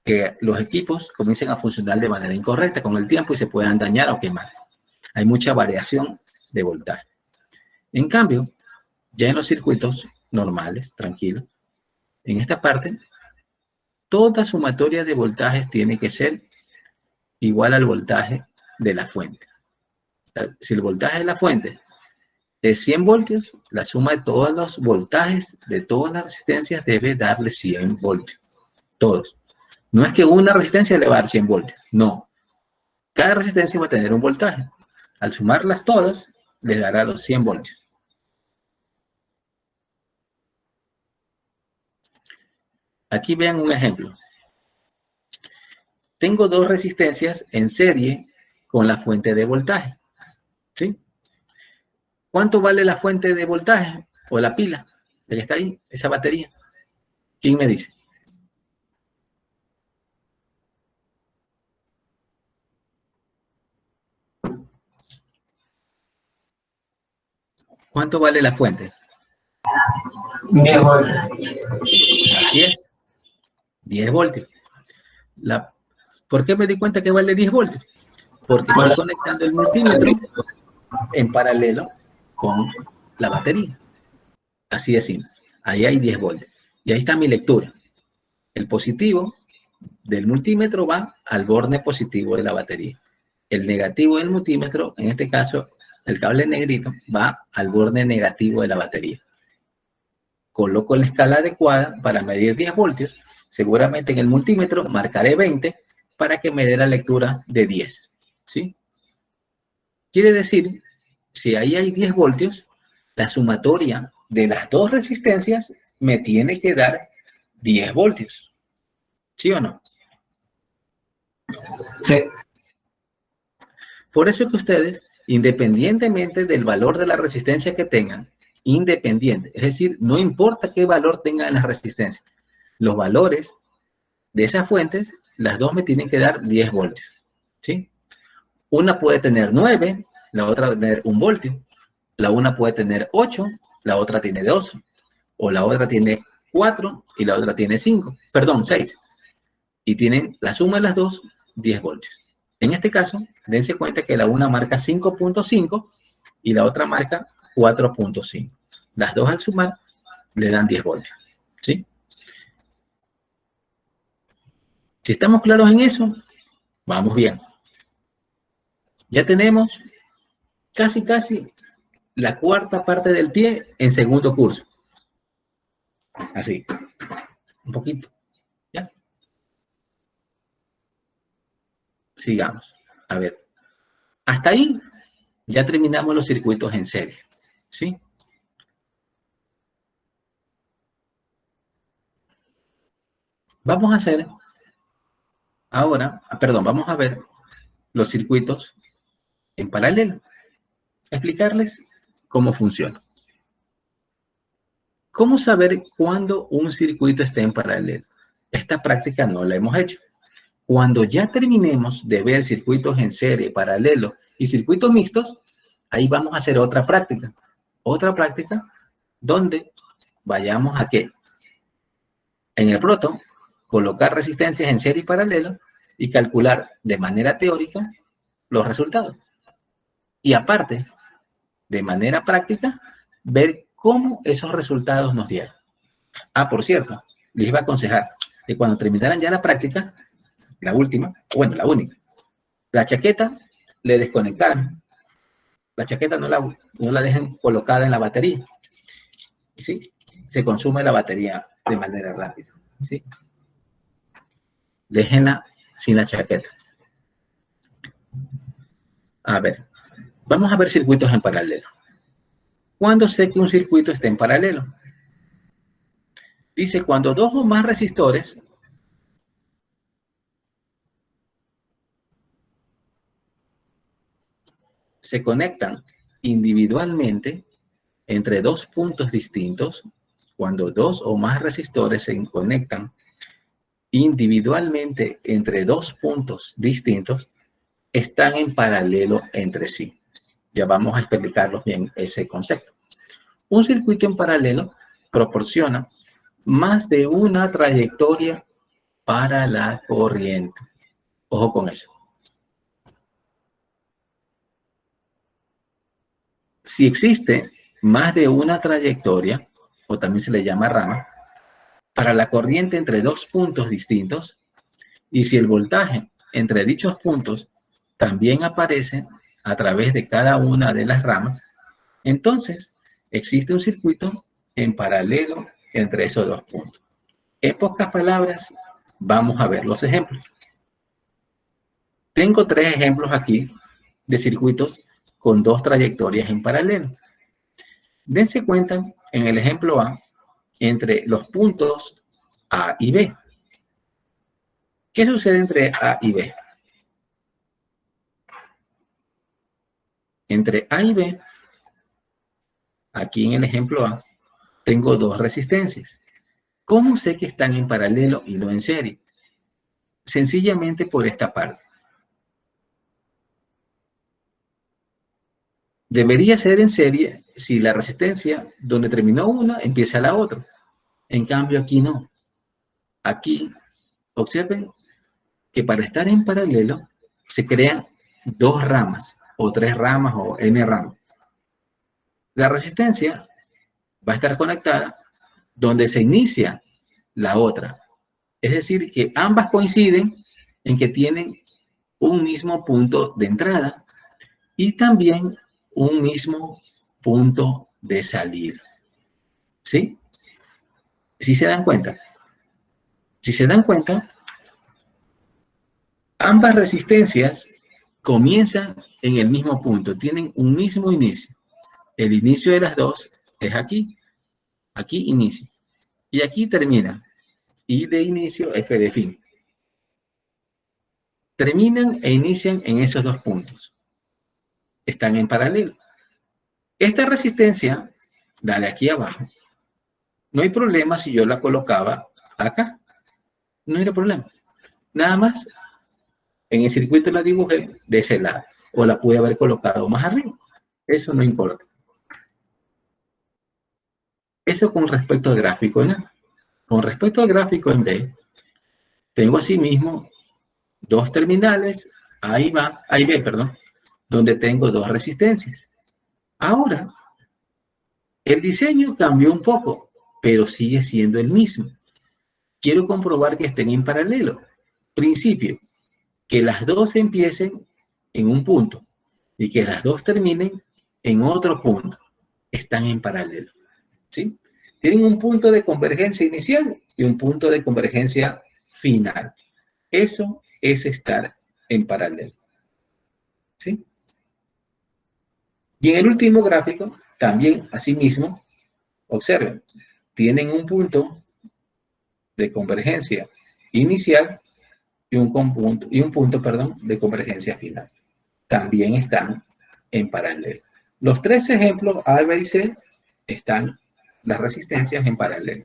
que los equipos comiencen a funcionar de manera incorrecta con el tiempo y se puedan dañar o quemar. Hay mucha variación de voltaje. En cambio, ya en los circuitos normales, tranquilos, en esta parte, toda sumatoria de voltajes tiene que ser igual al voltaje de la fuente. Si el voltaje de la fuente es 100 voltios, la suma de todos los voltajes de todas las resistencias debe darle 100 voltios. Todos. No es que una resistencia le va a dar 100 voltios. No. Cada resistencia va a tener un voltaje. Al sumarlas todas, le dará los 100 voltios. Aquí vean un ejemplo. Tengo dos resistencias en serie con la fuente de voltaje. ¿Sí? ¿Cuánto vale la fuente de voltaje? O la pila, la que está ahí, esa batería. ¿Quién me dice? ¿Cuánto vale la fuente? 10 voltios. Así es. 10 voltios. ¿Por qué me di cuenta que vale 10 voltios? Porque estoy conectando el multímetro en paralelo con la batería. Así de simple. Ahí hay 10 voltios. Y ahí está mi lectura. El positivo del multímetro va al borde positivo de la batería. El negativo del multímetro, en este caso, el cable negrito, va al borde negativo de la batería. Coloco la escala adecuada para medir 10 voltios. Seguramente en el multímetro marcaré 20 para que me dé la lectura de 10. ¿Sí? Quiere decir, si ahí hay 10 voltios, la sumatoria de las dos resistencias me tiene que dar 10 voltios. ¿Sí o no? Sí. Por eso es que ustedes, independientemente del valor de la resistencia que tengan, independientes. Es decir, no importa qué valor tengan las resistencias. Los valores de esas fuentes, las dos me tienen que dar 10 voltios. ¿Sí? Una puede tener 9, la otra puede tener 1 voltio. La una puede tener 8, la otra tiene 2. O la otra tiene 4 y la otra tiene 5. Perdón, 6. Y tienen la suma de las dos, 10 voltios. En este caso, dense cuenta que la una marca 5.5 y la otra marca 4.5. Las dos al sumar le dan 10 voltios. ¿Sí? Si estamos claros en eso, vamos bien. Ya tenemos casi la cuarta parte del pie en segundo curso. Así. Un poquito. ¿Ya? Sigamos. A ver. Hasta ahí ya terminamos los circuitos en serie. ¿Sí? Vamos a hacer ahora, vamos a ver los circuitos en paralelo. Explicarles cómo funciona. ¿Cómo saber cuándo un circuito está en paralelo? Esta práctica no la hemos hecho. Cuando ya terminemos de ver circuitos en serie, paralelo y circuitos mixtos, ahí vamos a hacer otra práctica. Otra práctica donde vayamos a ¿qué? En el proto, colocar resistencias en serie y paralelo y calcular de manera teórica los resultados. Y aparte, de manera práctica, ver cómo esos resultados nos dieron. Ah, por cierto, les iba a aconsejar que cuando terminaran ya la práctica, la última, bueno, la única, la chaqueta le desconectaran. La chaqueta no la dejen colocada en la batería. ¿Sí? Se consume la batería de manera rápida. ¿Sí? Déjenla sin la chaqueta. A ver, vamos a ver circuitos en paralelo. ¿Cuándo sé que un circuito está en paralelo? Dice, cuando dos o más resistores se conectan individualmente entre dos puntos distintos, cuando dos o más resistores se conectan individualmente entre dos puntos distintos, están en paralelo entre sí. Ya vamos a explicarlos bien ese concepto. Un circuito en paralelo proporciona más de una trayectoria para la corriente. Ojo con eso. Si existe más de una trayectoria, o también se le llama rama, para la corriente entre dos puntos distintos, y si el voltaje entre dichos puntos también aparece a través de cada una de las ramas, entonces existe un circuito en paralelo entre esos dos puntos. En pocas palabras, vamos a ver los ejemplos. Tengo 3 ejemplos aquí de circuitos con 2 trayectorias en paralelo. Dense cuenta en el ejemplo A entre los puntos A y B. ¿Qué sucede entre A y B? Entre A y B, aquí en el ejemplo A, tengo 2 resistencias. ¿Cómo sé que están en paralelo y no en serie? Sencillamente por esta parte. Debería ser en serie si la resistencia donde terminó una empieza la otra. En cambio aquí no. Aquí, observen que para estar en paralelo se crean 2 ramas o 3 ramas o n ramas. La resistencia va a estar conectada donde se inicia la otra. Es decir, que ambas coinciden en que tienen un mismo punto de entrada y también un mismo punto de salida. ¿Sí? ¿Sí se dan cuenta? Si se dan cuenta, ambas resistencias comienzan en el mismo punto, tienen un mismo inicio. El inicio de las dos es aquí. Aquí inicia. Y aquí termina. I de inicio, F de fin. Terminan e inician en esos 2 puntos. Están en paralelo. Esta resistencia la de aquí abajo, no hay problema si yo la colocaba acá. No hay problema. Nada más, en el circuito la dibujé de ese lado. O la pude haber colocado más arriba. Eso no importa. Esto con respecto al gráfico en A. Con respecto al gráfico en B, tengo asimismo dos terminales, A y B, perdón, donde tengo dos resistencias. Ahora, el diseño cambió un poco, pero sigue siendo el mismo. Quiero comprobar que estén en paralelo. Principio, que las dos empiecen en un punto y que las dos terminen en otro punto. Están en paralelo. ¿Sí? Tienen un punto de convergencia inicial y un punto de convergencia final. Eso es estar en paralelo. ¿Sí? Y en el último gráfico, también asimismo, observen, tienen un punto de convergencia inicial y un punto de convergencia final. También están en paralelo. Los tres ejemplos A, B y C están las resistencias en paralelo.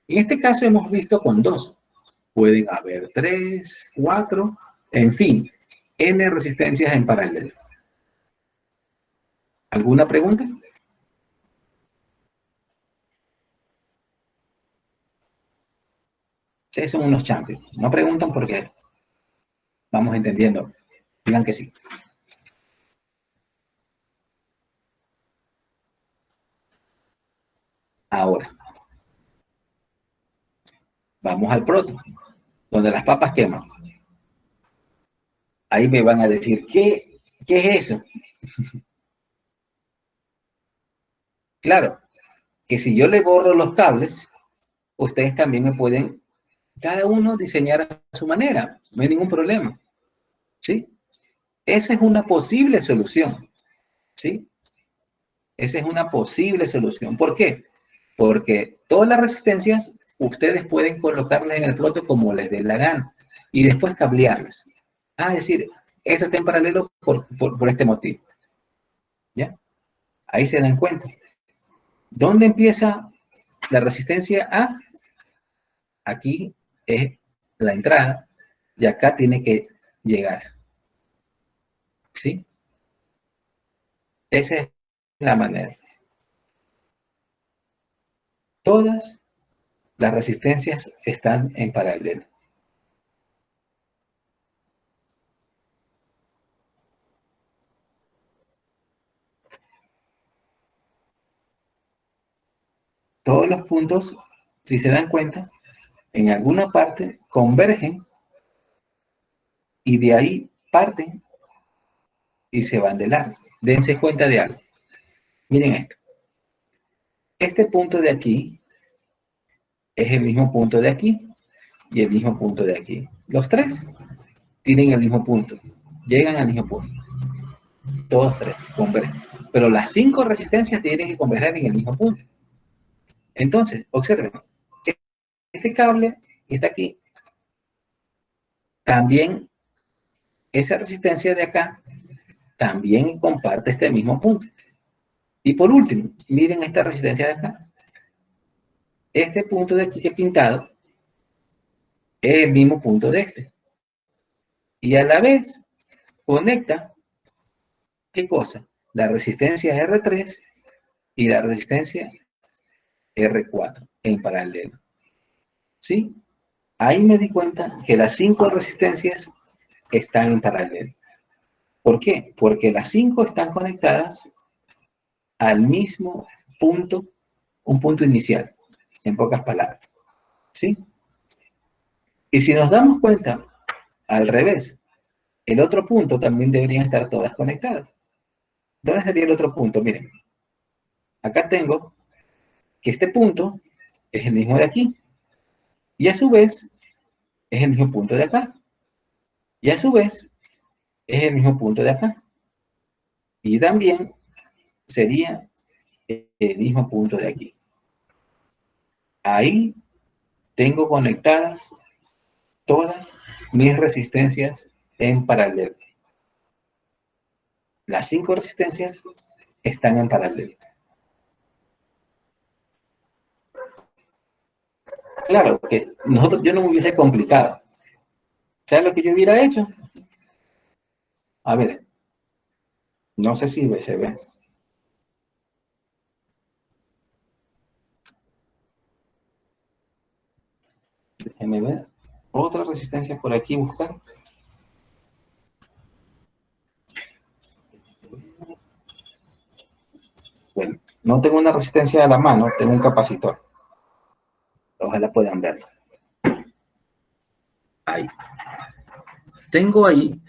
En este caso hemos visto con dos. Pueden haber 3, 4, en fin, N resistencias en paralelo. ¿Alguna pregunta? Sí, son unos champions. No preguntan porque vamos entendiendo. Digan que sí. Ahora, vamos al proto, donde las papas queman. Ahí me van a decir, ¿qué es eso? Claro, que si yo le borro los cables, ustedes también me pueden, cada uno diseñar a su manera, no hay ningún problema. ¿Sí? Esa es una posible solución. ¿Sí? Esa es una posible solución. ¿Por qué? Porque todas las resistencias ustedes pueden colocarlas en el proto como les dé la gana y después cablearlas. Es decir, eso está en paralelo por este motivo. ¿Ya? Ahí se dan cuenta. ¿Dónde empieza la resistencia A? Aquí es la entrada y acá tiene que llegar. ¿Sí? Esa es la manera. Todas las resistencias están en paralelo. Todos los puntos, si se dan cuenta, en alguna parte convergen y de ahí parten y se van de largo. Dense cuenta de algo. Miren esto. Este punto de aquí es el mismo punto de aquí y el mismo punto de aquí. Los tres tienen el mismo punto. Llegan al mismo punto. Todos tres convergen. Pero las 5 resistencias tienen que converger en el mismo punto. Entonces, observen. Este cable que está aquí, también esa resistencia de acá, también comparte este mismo punto. Y por último, miren esta resistencia de acá. Este punto de aquí que he pintado es el mismo punto de este. Y a la vez conecta, ¿qué cosa? La resistencia R3 y la resistencia R4 en paralelo. ¿Sí? Ahí me di cuenta que las 5 resistencias están en paralelo. ¿Por qué? Porque las 5 están conectadas al mismo punto, un punto inicial, en pocas palabras. ¿Sí? Y si nos damos cuenta, al revés, el otro punto también deberían estar todas conectadas. ¿Dónde sería el otro punto? Miren, acá tengo que este punto es el mismo de aquí. Y a su vez, es el mismo punto de acá. Y a su vez, es el mismo punto de acá. Y también sería el mismo punto de aquí. Ahí tengo conectadas todas mis resistencias en paralelo. Las 5 resistencias están en paralelo. Claro, que yo no me hubiese complicado. ¿Sabes lo que yo hubiera hecho? A ver, no sé si se ve. Déjeme ver. Otra resistencia por aquí, buscar. Bueno, no tengo una resistencia a la mano, tengo un capacitor. Ojalá puedan verlo. Ahí. Tengo ahí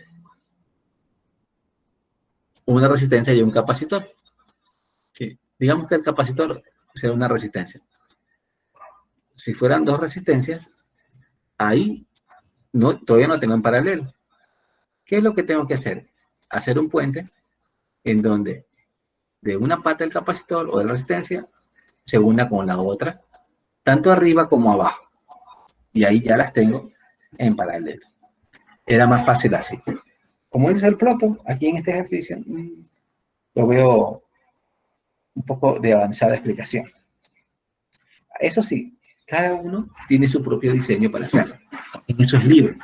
una resistencia y un capacitor. Sí. Digamos que el capacitor será una resistencia. Si fueran dos resistencias, ahí todavía no tengo en paralelo. ¿Qué es lo que tengo que hacer? Hacer un puente en donde de una pata del capacitor o de la resistencia se una con la otra, tanto arriba como abajo. Y ahí ya las tengo en paralelo. Era más fácil así. Como dice el proto, aquí en este ejercicio, lo veo un poco de avanzada explicación. Eso sí, cada uno tiene su propio diseño para hacerlo. Eso es libre.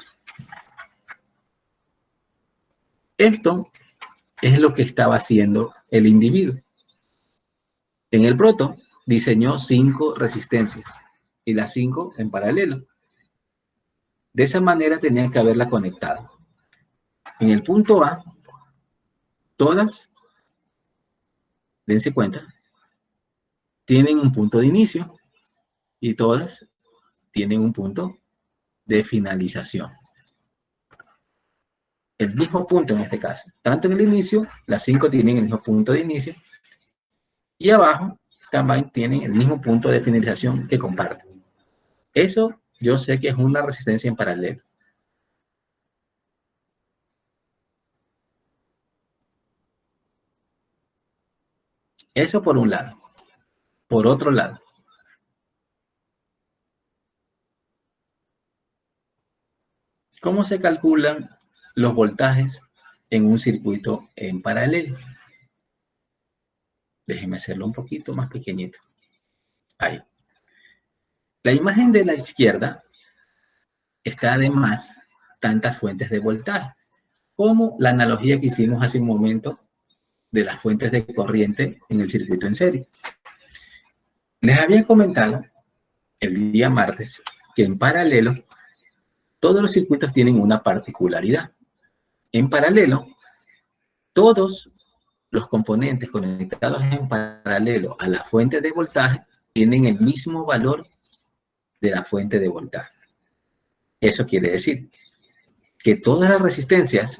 Esto es lo que estaba haciendo el individuo. En el proto diseñó 5 resistencias y las 5 en paralelo. De esa manera tenía que haberla conectado. En el punto A, todas, dense cuenta, tienen un punto de inicio y todas tienen un punto de finalización. El mismo punto en este caso. Tanto en el inicio, las 5 tienen el mismo punto de inicio y abajo también tienen el mismo punto de finalización que comparten. Eso yo sé que es una resistencia en paralelo. Eso por un lado. Por otro lado, ¿cómo se calculan los voltajes en un circuito en paralelo? Déjenme hacerlo un poquito más pequeñito. Ahí. La imagen de la izquierda está además tantas fuentes de voltaje, como la analogía que hicimos hace un momento de las fuentes de corriente en el circuito en serie. Les había comentado el día martes que en paralelo todos los circuitos tienen una particularidad. En paralelo, todos los componentes conectados en paralelo a la fuente de voltaje tienen el mismo valor de la fuente de voltaje. Eso quiere decir que todas las resistencias,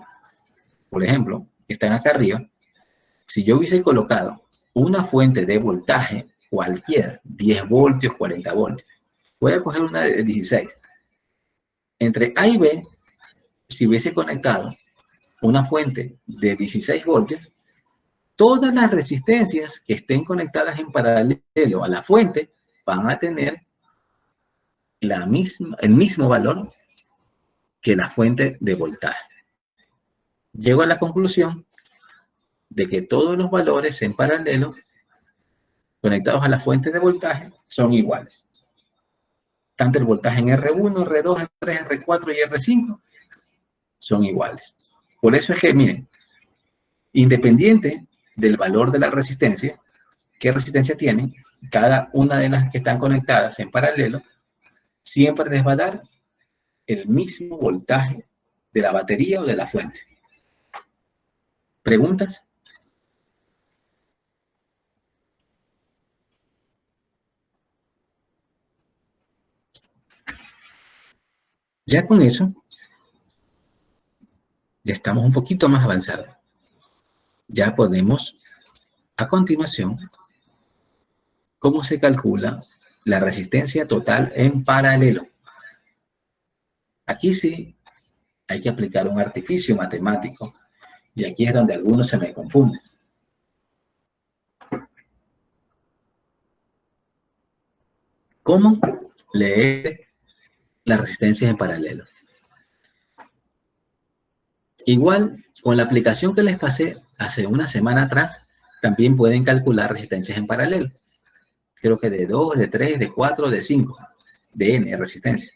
por ejemplo, que están acá arriba, si yo hubiese colocado una fuente de voltaje cualquiera, 10 voltios, 40 voltios, voy a coger una de 16. Entre A y B, si hubiese conectado una fuente de 16 voltios, todas las resistencias que estén conectadas en paralelo a la fuente van a tener el mismo valor que la fuente de voltaje. Llego a la conclusión de que todos los valores en paralelo conectados a la fuente de voltaje son iguales. Tanto el voltaje en R1, R2, R3, R4 y R5 son iguales. Por eso es que, miren, independiente del valor de la resistencia, qué resistencia tienen, cada una de las que están conectadas en paralelo, siempre les va a dar el mismo voltaje de la batería o de la fuente. ¿Preguntas? Ya con eso, ya estamos un poquito más avanzados. Ya podemos, a continuación, cómo se calcula la resistencia total en paralelo. Aquí sí hay que aplicar un artificio matemático y aquí es donde algunos se me confunden. ¿Cómo leer las resistencias en paralelo? Igual, con la aplicación que les pasé hace una semana atrás, también pueden calcular resistencias en paralelo. Creo que de 2, de 3, de 4, de 5. de N, resistencia.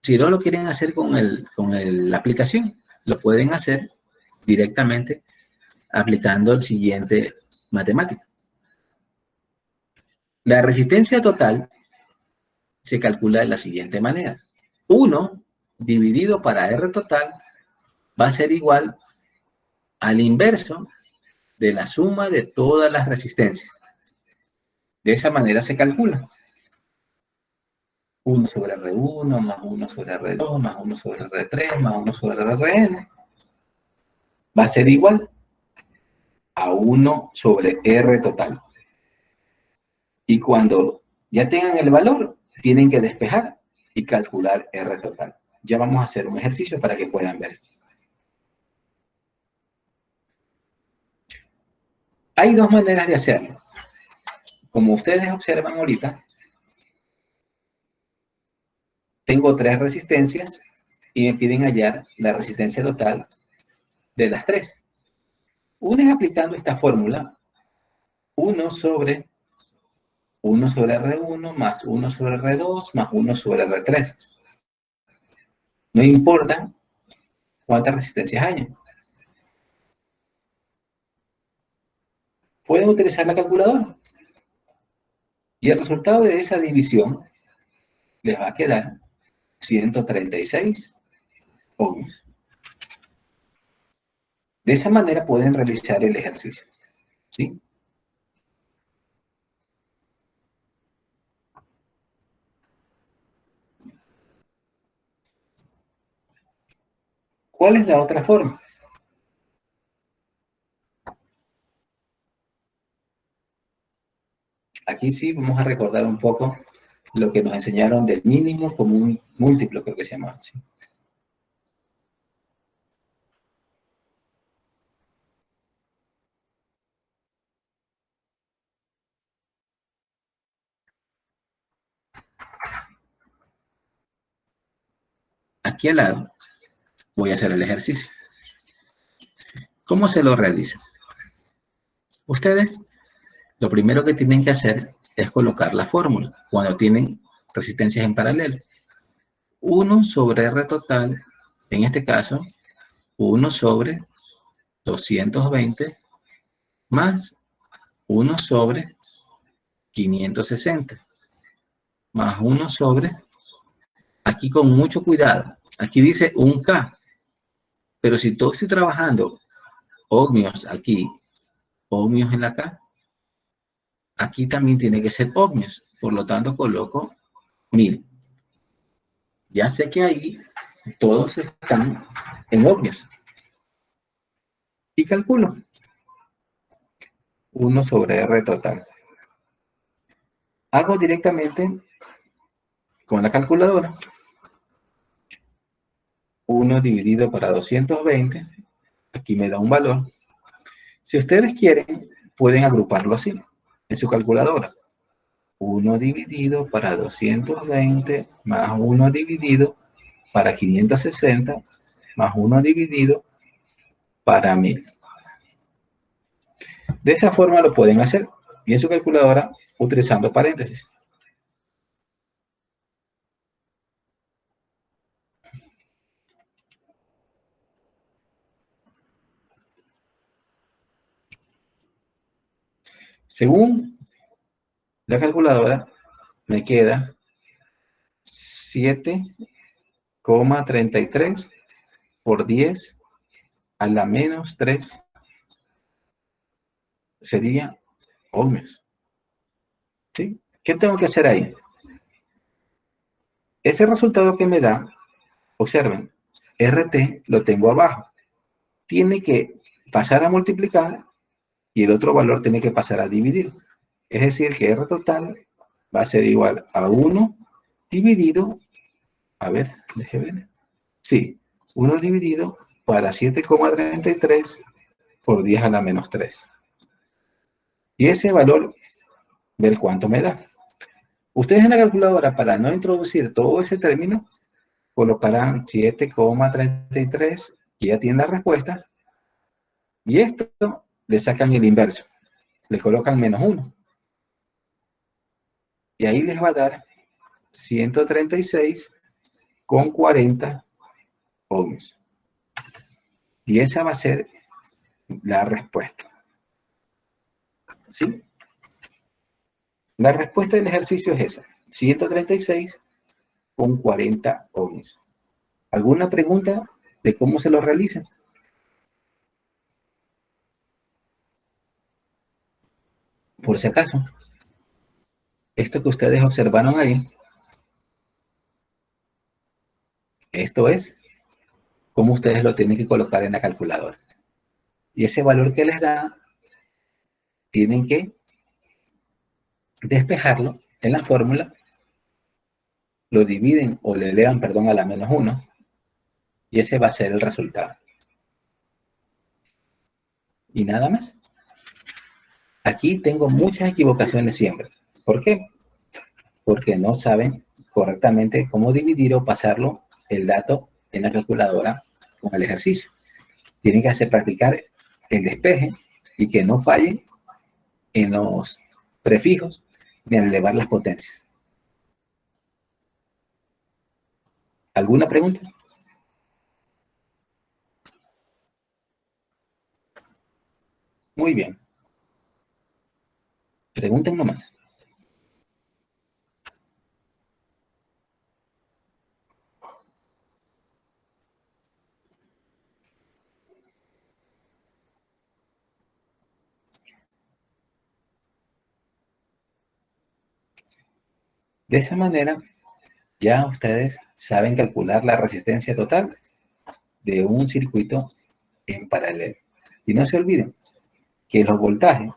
Si no lo quieren hacer con la aplicación, lo pueden hacer directamente aplicando el siguiente matemática. La resistencia total se calcula de la siguiente manera. 1 dividido para R total va a ser igual al inverso de la suma de todas las resistencias. De esa manera se calcula. 1 sobre R1 más 1 sobre R2 más 1 sobre R3 más 1 sobre Rn va a ser igual a 1 sobre R total. Y cuando ya tengan el valor, tienen que despejar y calcular R total. Ya vamos a hacer un ejercicio para que puedan ver. Hay dos maneras de hacerlo. Como ustedes observan ahorita, tengo 3 resistencias y me piden hallar la resistencia total de las 3. Una es aplicando esta fórmula, 1 sobre R1 más 1 sobre R2 más 1 sobre R3. No importa cuántas resistencias haya. Pueden utilizar la calculadora. Y el resultado de esa división les va a quedar 136 ohms. De esa manera pueden realizar el ejercicio. ¿Sí? ¿Cuál es la otra forma? Aquí sí vamos a recordar un poco lo que nos enseñaron del mínimo común múltiplo, creo que se llamaba así. Aquí al lado voy a hacer el ejercicio. ¿Cómo se lo realiza? Ustedes lo primero que tienen que hacer es colocar la fórmula cuando tienen resistencias en paralelo. 1 sobre R total, en este caso, 1 sobre 220 más 1 sobre 560 más 1 sobre, aquí con mucho cuidado, aquí dice 1K, pero si todo estoy trabajando ohmios aquí, ohmios en la K, aquí también tiene que ser ohmios, por lo tanto coloco 1000. Ya sé que ahí todos están en ohmios. Y calculo 1 sobre R total. Hago directamente con la calculadora 1 dividido para 220, aquí me da un valor. Si ustedes quieren, pueden agruparlo así, en su calculadora. 1 dividido para 220 más 1 dividido para 560 más 1 dividido para 1000. De esa forma lo pueden hacer y en su calculadora utilizando paréntesis. Según la calculadora, me queda 7,33 por 10 a la menos 3 sería ohmios. ¿Sí? ¿Qué tengo que hacer ahí? Ese resultado que me da, observen, RT lo tengo abajo. Tiene que pasar a multiplicar y el otro valor tiene que pasar a dividir. Es decir, que R total va a ser igual a 1 dividido, a ver, déjeme ver. Sí, 1 dividido para 7,33 por 10 a la menos 3. Y ese valor, ver cuánto me da. Ustedes en la calculadora, para no introducir todo ese término, colocarán 7,33, que ya tiene la respuesta, y esto le sacan el inverso, le colocan menos 1. Y ahí les va a dar 136 con 40 ohms. Y esa va a ser la respuesta. ¿Sí? La respuesta del ejercicio es esa. 136 con 40 ohms. ¿Alguna pregunta de cómo se lo realizan? Por si acaso, esto que ustedes observaron ahí, esto es cómo ustedes lo tienen que colocar en la calculadora. Y ese valor que les da, tienen que despejarlo en la fórmula, lo dividen o le elevan, perdón, a la menos 1, y ese va a ser el resultado. Y nada más. Aquí tengo muchas equivocaciones siempre. ¿Por qué? Porque no saben correctamente cómo dividir o pasarlo el dato en la calculadora con el ejercicio. Tienen que hacer practicar el despeje y que no fallen en los prefijos ni al elevar las potencias. ¿Alguna pregunta? Muy bien. Pregunten nomás. De esa manera, ya ustedes saben calcular la resistencia total de un circuito en paralelo. Y no se olviden que los voltajes,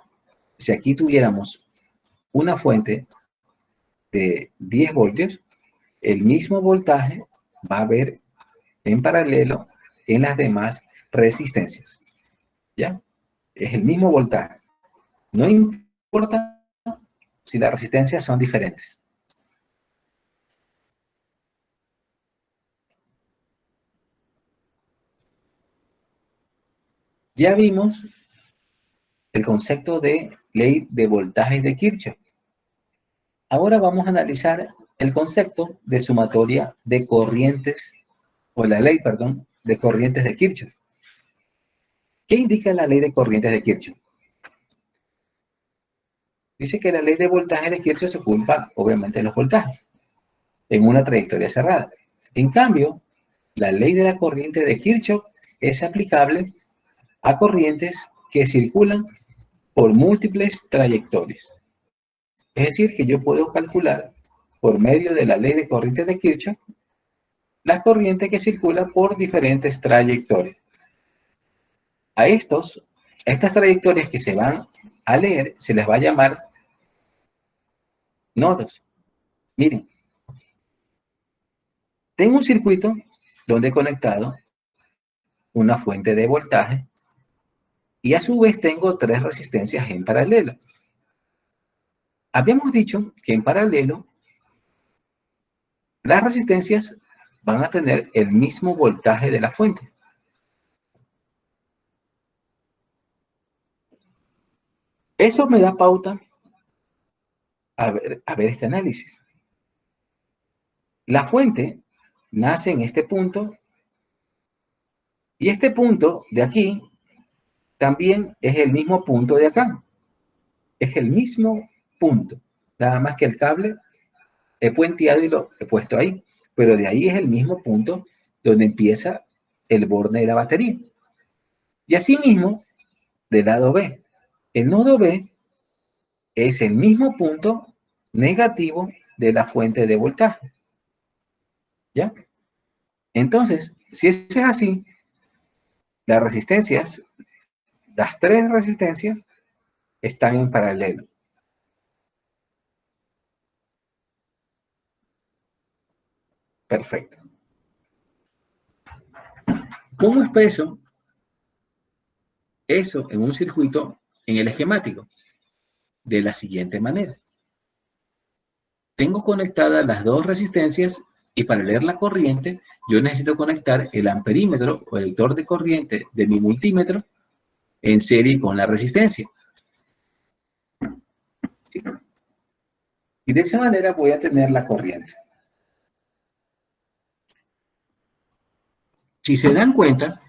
si aquí tuviéramos una fuente de 10 voltios, el mismo voltaje va a haber en paralelo en las demás resistencias. ¿Ya? Es el mismo voltaje. No importa si las resistencias son diferentes. Ya vimos el concepto de ley de voltajes de Kirchhoff. Ahora vamos a analizar el concepto de sumatoria de corrientes, o la ley, perdón, de corrientes de Kirchhoff. ¿Qué indica la ley de corrientes de Kirchhoff? Dice que la ley de voltaje de Kirchhoff se ocupa, obviamente, de los voltajes en una trayectoria cerrada. En cambio, la ley de la corriente de Kirchhoff es aplicable a corrientes que circulan por múltiples trayectorias. Es decir, que yo puedo calcular por medio de la ley de corrientes de Kirchhoff la corriente que circula por diferentes trayectorias. A estas trayectorias que se van a leer se les va a llamar nodos. Miren, tengo un circuito donde he conectado una fuente de voltaje y a su vez tengo 3 resistencias en paralelo. Habíamos dicho que en paralelo las resistencias van a tener el mismo voltaje de la fuente. Eso me da pauta a ver este análisis. La fuente nace en este punto y este punto de aquí también es el mismo punto de acá. Es el mismo punto. Nada más que el cable he puenteado y lo he puesto ahí. Pero de ahí es el mismo punto donde empieza el borde de la batería. Y asimismo, del lado B. El nodo B es el mismo punto negativo de la fuente de voltaje. ¿Ya? Entonces, si eso es así, las resistencias, las 3 resistencias, están en paralelo. Perfecto. ¿Cómo expreso eso en un circuito en el esquemático? De la siguiente manera. Tengo conectadas las 2 resistencias y para leer la corriente, yo necesito conectar el amperímetro o el lector de corriente de mi multímetro en serie con la resistencia. ¿Sí? Y de esa manera voy a tener la corriente. Si se dan cuenta,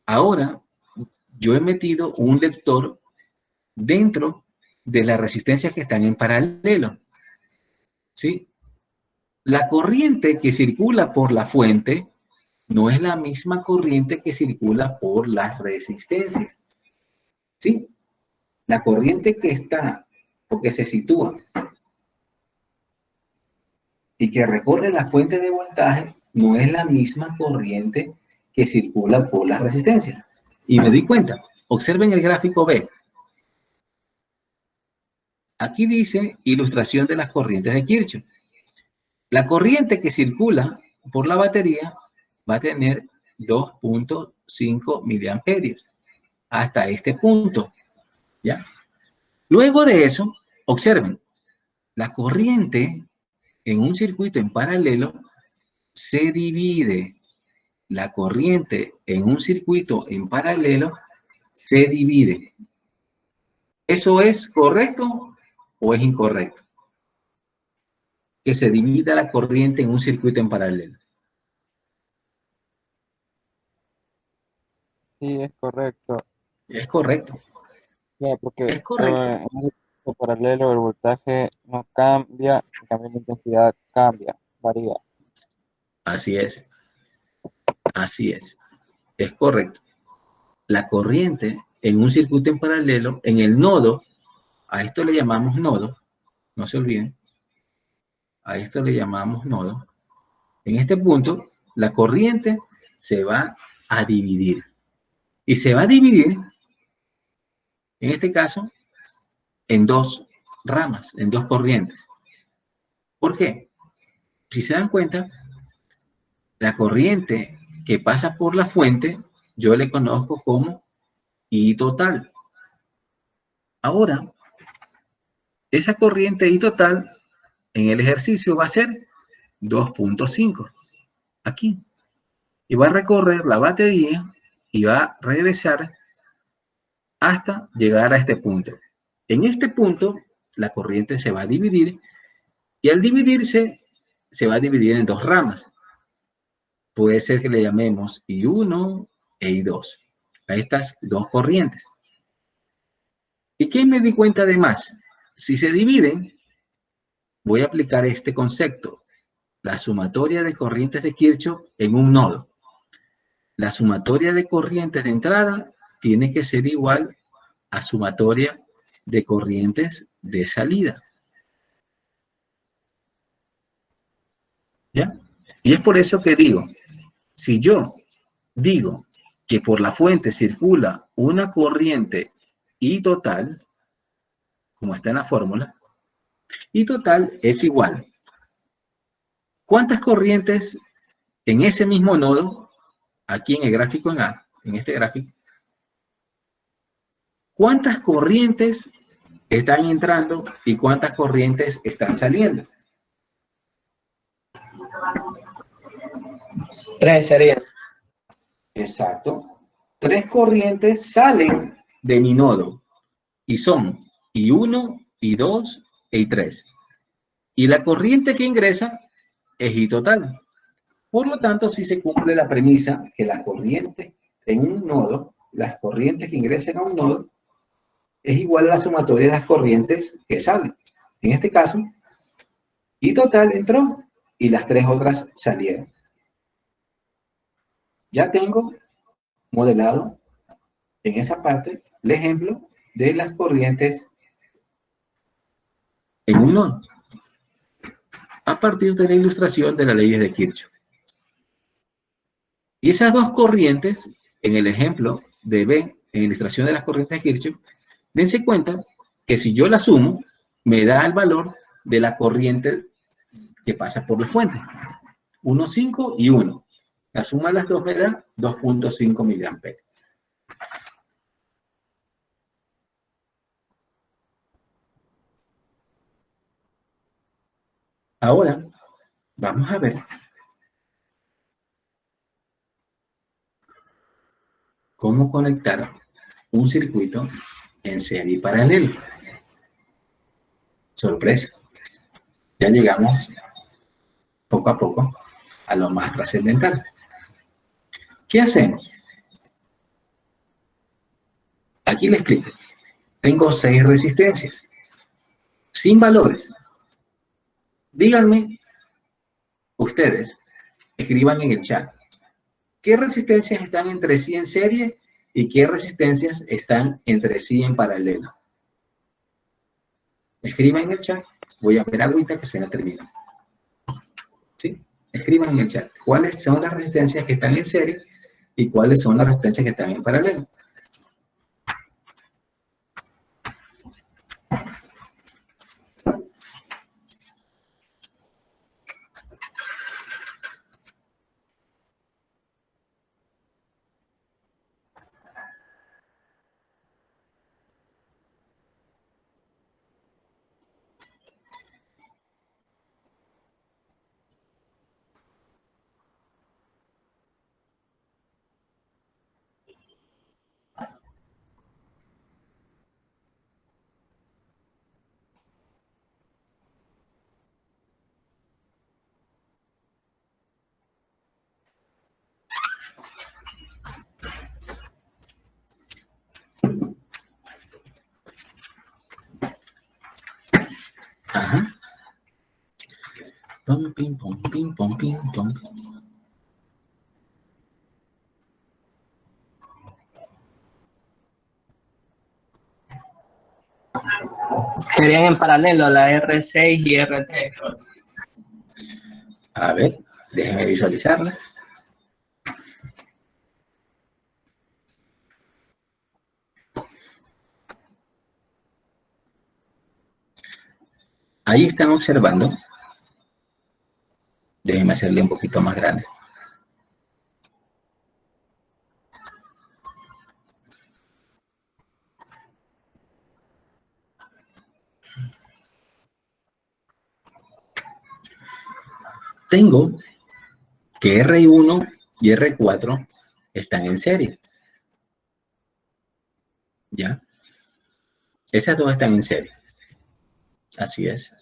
ahora yo he metido un lector dentro de las resistencias que están en paralelo. ¿Sí? La corriente que circula por la fuente no es la misma corriente que circula por las resistencias. ¿Sí? La corriente que está o que se sitúa y que recorre la fuente de voltaje no es la misma corriente que circula por las resistencias. Y me di cuenta, observen el gráfico B. Aquí dice ilustración de las corrientes de Kirchhoff. La corriente que circula por la batería va a tener 2.5 miliamperios hasta este punto. ¿Ya? Luego de eso, observen, la corriente en un circuito en paralelo se divide. La corriente en un circuito en paralelo se divide. ¿Eso es correcto o es incorrecto? Que se divida la corriente en un circuito en paralelo. Sí, es correcto. Es correcto. Ya, porque Es correcto. en un circuito paralelo el voltaje no cambia, en cambio la intensidad cambia, varía. Así es. Así es. Es correcto. La corriente en un circuito en paralelo, en el nodo, a esto le llamamos nodo, no se olviden, a esto le llamamos nodo. En este punto, la corriente se va a dividir. Y se va a dividir, en este caso, en dos ramas, en dos corrientes. ¿Por qué? Si se dan cuenta, la corriente que pasa por la fuente, yo le conozco como I total. Ahora, esa corriente I total en el ejercicio va a ser 2.5 aquí. Y va a recorrer la batería y va a regresar hasta llegar a este punto. En este punto, la corriente se va a dividir y al dividirse, se va a dividir en dos ramas. Puede ser que le llamemos I1 e I2 a estas dos corrientes. ¿Y qué me di cuenta de más? Si se dividen, voy a aplicar este concepto, la sumatoria de corrientes de Kirchhoff en un nodo. La sumatoria de corrientes de entrada tiene que ser igual a sumatoria de corrientes de salida. ¿Ya? Y es por eso que digo, si yo digo que por la fuente circula una corriente I total, como está en la fórmula, I total es igual. ¿Cuántas corrientes en ese mismo nodo, aquí en el gráfico en A, en este gráfico, cuántas corrientes están entrando y cuántas corrientes están saliendo? 3 serían. Exacto. 3 corrientes salen de mi nodo y son I1, I2 e I3. Y la corriente que ingresa es I total. Por lo tanto, si se cumple la premisa que la corriente en un nodo, las corrientes que ingresen a un nodo, es igual a la sumatoria de las corrientes que salen. En este caso, I total entró y las 3 otras salieron. Ya tengo modelado en esa parte el ejemplo de las corrientes en un nodo, a partir de la ilustración de las leyes de Kirchhoff. Y esas dos corrientes, en el ejemplo de B, en la ilustración de las corrientes de Kirchhoff, dense cuenta que si yo la sumo, me da el valor de la corriente que pasa por la fuente. 1,5 y 1. La suma de las dos me da 2.5 miliamperios. Ahora, vamos a ver cómo conectar un circuito en serie paralelo. Sorpresa. Ya llegamos poco a poco a lo más trascendental. ¿Qué hacemos? Aquí le explico. Tengo 6 resistencias, sin valores. Díganme, ustedes, escriban en el chat, ¿qué resistencias están entre sí en serie y qué resistencias están entre sí en paralelo? Escriban en el chat. Voy a ver agüita que se me termina. ¿Sí? Escriban en el chat cuáles son las resistencias que están en serie y cuáles son las resistencias que están en paralelo. Ajá. Pum, pim, pum, pim, pum, pim, pum. Serían en paralelo la R6 y R3. A ver, déjenme visualizarlas. Ahí están observando. Déjenme hacerle un poquito más grande. Tengo que R1 y R4 están en serie. ¿Ya? Esas dos están en serie. Así es.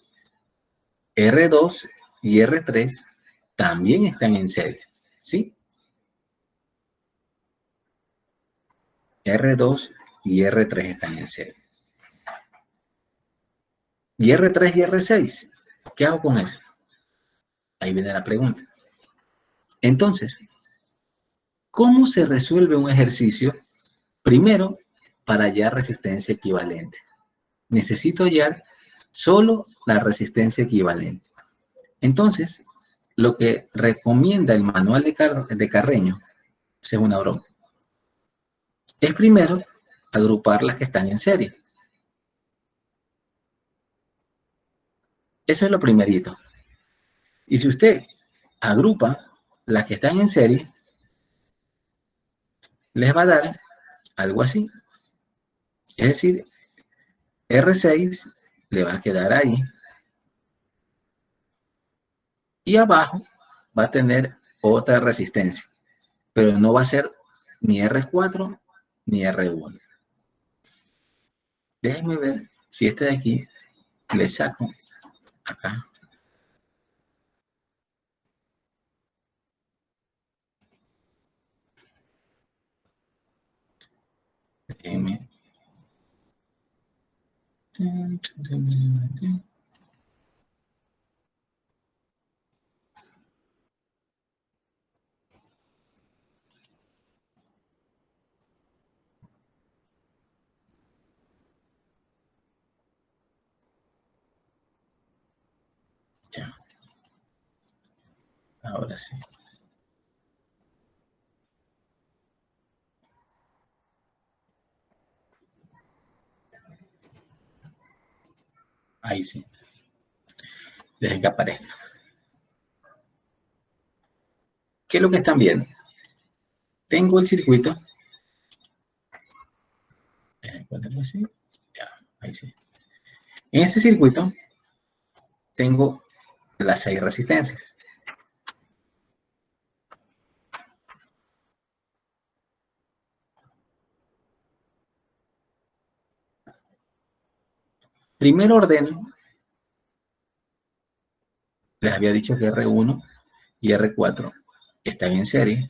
R2 y R3 también están en serie. ¿Sí? R2 y R3 están en serie. ¿Y R3 y R6? ¿Qué hago con eso? Ahí viene la pregunta. Entonces, ¿cómo se resuelve un ejercicio? Primero, para hallar resistencia equivalente. Necesito hallar solo la resistencia equivalente. Entonces, lo que recomienda el manual de Carreño, es una broma, es primero agrupar las que están en serie. Eso es lo primerito. Y si usted agrupa las que están en serie, les va a dar algo así. Es decir, R6 le va a quedar ahí. Y abajo va a tener otra resistencia. Pero no va a ser ni R4 ni R1. Déjenme ver si este de aquí le saco acá. Déjenme. Ya. Ahora sí. Ahí sí. Dejen que aparezca. ¿Qué es lo que están viendo? Tengo el circuito. Ponerlo así. Ya, ahí sí. En este circuito tengo las 6 resistencias. Primero ordeno. Les había dicho que R1 y R4 están en serie.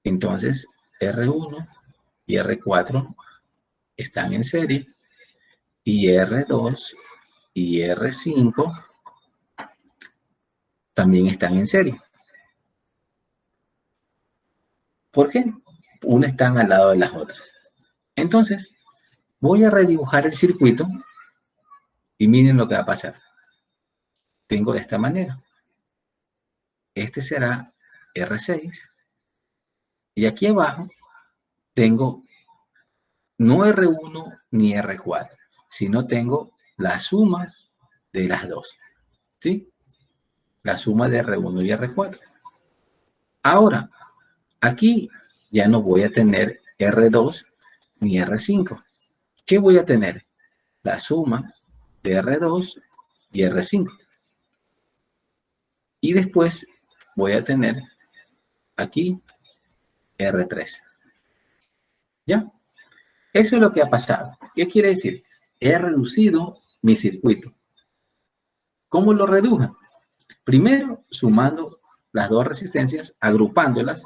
Entonces, R1 y R4 están en serie y R2 y R5 también están en serie. ¿Por qué? Unas están al lado de las otras. Entonces, voy a redibujar el circuito y miren lo que va a pasar. Tengo de esta manera. Este será R6 y aquí abajo tengo no R1 ni R4, sino tengo la suma de las dos, ¿sí? La suma de R1 y R4. Ahora, aquí ya no voy a tener R2 ni R5. ¿Qué voy a tener? La suma de R2 y R5. Y después voy a tener aquí R3. ¿Ya? Eso es lo que ha pasado. ¿Qué quiere decir? He reducido mi circuito. ¿Cómo lo reduje? Primero, sumando las dos resistencias, agrupándolas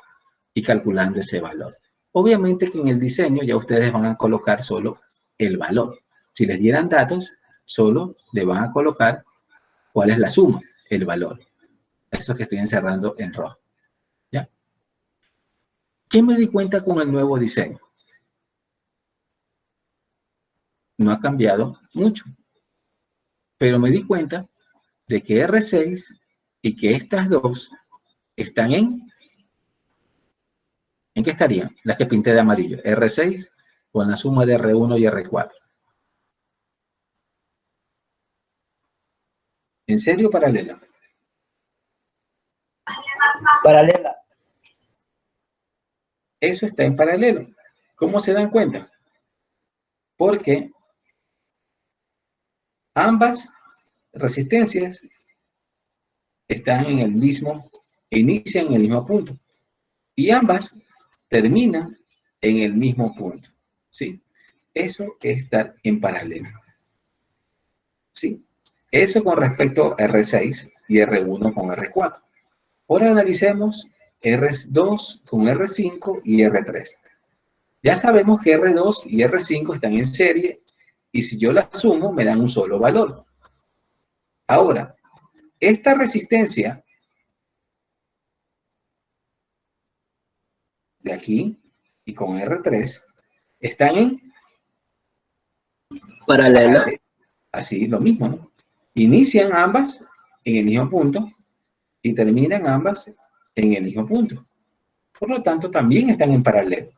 y calculando ese valor. Obviamente que en el diseño ya ustedes van a colocar solo el valor. Si les dieran datos, solo le van a colocar cuál es la suma, el valor. Eso que estoy encerrando en rojo. ¿Ya? ¿Qué me di cuenta con el nuevo diseño? No ha cambiado mucho. Pero me di cuenta de que R6 y que estas dos están ¿en qué estarían? Las que pinté de amarillo. R6 con la suma de R1 y R4. ¿En serio o paralela? Paralela. Eso está en paralelo. ¿Cómo se dan cuenta? Porque ambas resistencias están en el mismo, inician en el mismo punto. Y ambas terminan en el mismo punto. ¿Sí? Eso es estar en paralelo. ¿Sí? Eso con respecto a R6 y R1 con R4. Ahora analicemos R2 con R5 y R3. Ya sabemos que R2 y R5 están en serie y si yo las sumo me dan un solo valor. Ahora, esta resistencia de aquí y con R3 están en Paralela. Así lo mismo, ¿no? Inician ambas en el mismo punto y terminan ambas en el mismo punto. Por lo tanto, también están en paralelo.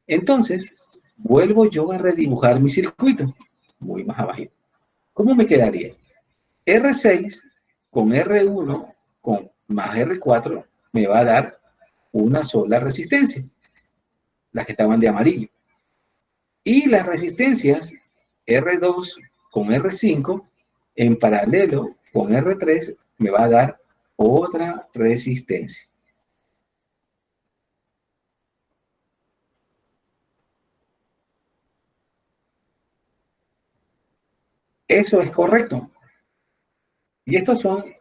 Entonces, vuelvo yo a redibujar mi circuito. Muy más abajo. ¿Cómo me quedaría? R6 con R1 con más R4 me va a dar una sola resistencia. Las que estaban de amarillo. Y las resistencias R2 con R5 en paralelo con R3 me va a dar otra resistencia. Eso es correcto. Y estos son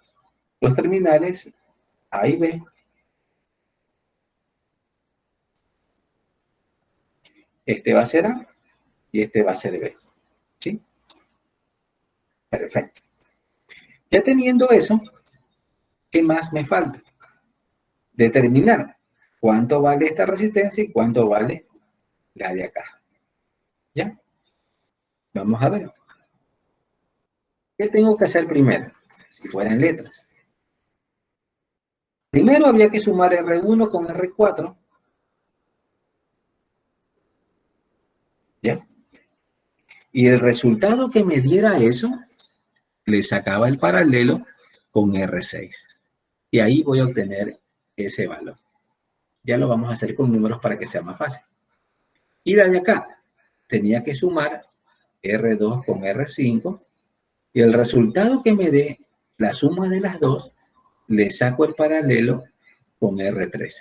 los terminales A y B. Este va a ser A y este va a ser B. ¿Sí? Perfecto. Ya teniendo eso, ¿qué más me falta? Determinar cuánto vale esta resistencia y cuánto vale la de acá. ¿Ya? Vamos a ver. ¿Qué tengo que hacer primero? Si fueran letras. Primero habría que sumar R1 con R4. ¿Ya? Y el resultado que me diera eso, le sacaba el paralelo con R6. Y ahí voy a obtener ese valor. Ya lo vamos a hacer con números para que sea más fácil. Y de acá, tenía que sumar R2 con R5. Y el resultado que me dé, la suma de las dos, le saco el paralelo con R3.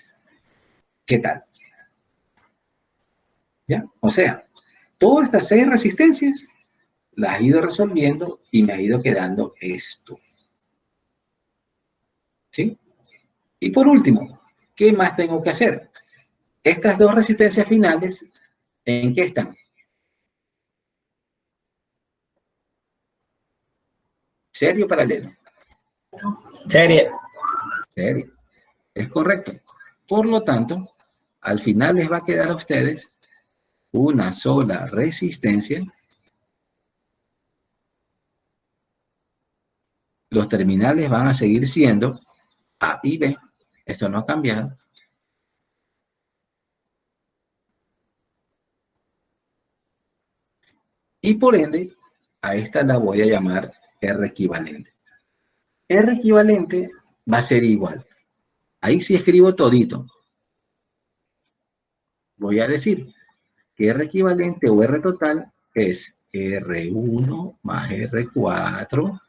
¿Qué tal? ¿Ya? O sea, todas estas 6 resistencias las he ido resolviendo y me ha ido quedando esto. ¿Sí? Y por último, ¿qué más tengo que hacer? Estas dos resistencias finales, ¿en qué están? ¿Serie o paralelo? Serie. Serie. Es correcto. Por lo tanto, al final les va a quedar a ustedes una sola resistencia. Los terminales van a seguir siendo A y B. Esto no ha cambiado. Y por ende, a esta la voy a llamar R equivalente. R equivalente va a ser igual. Ahí sí escribo todito. Voy a decir que R equivalente o R total es R1 más R4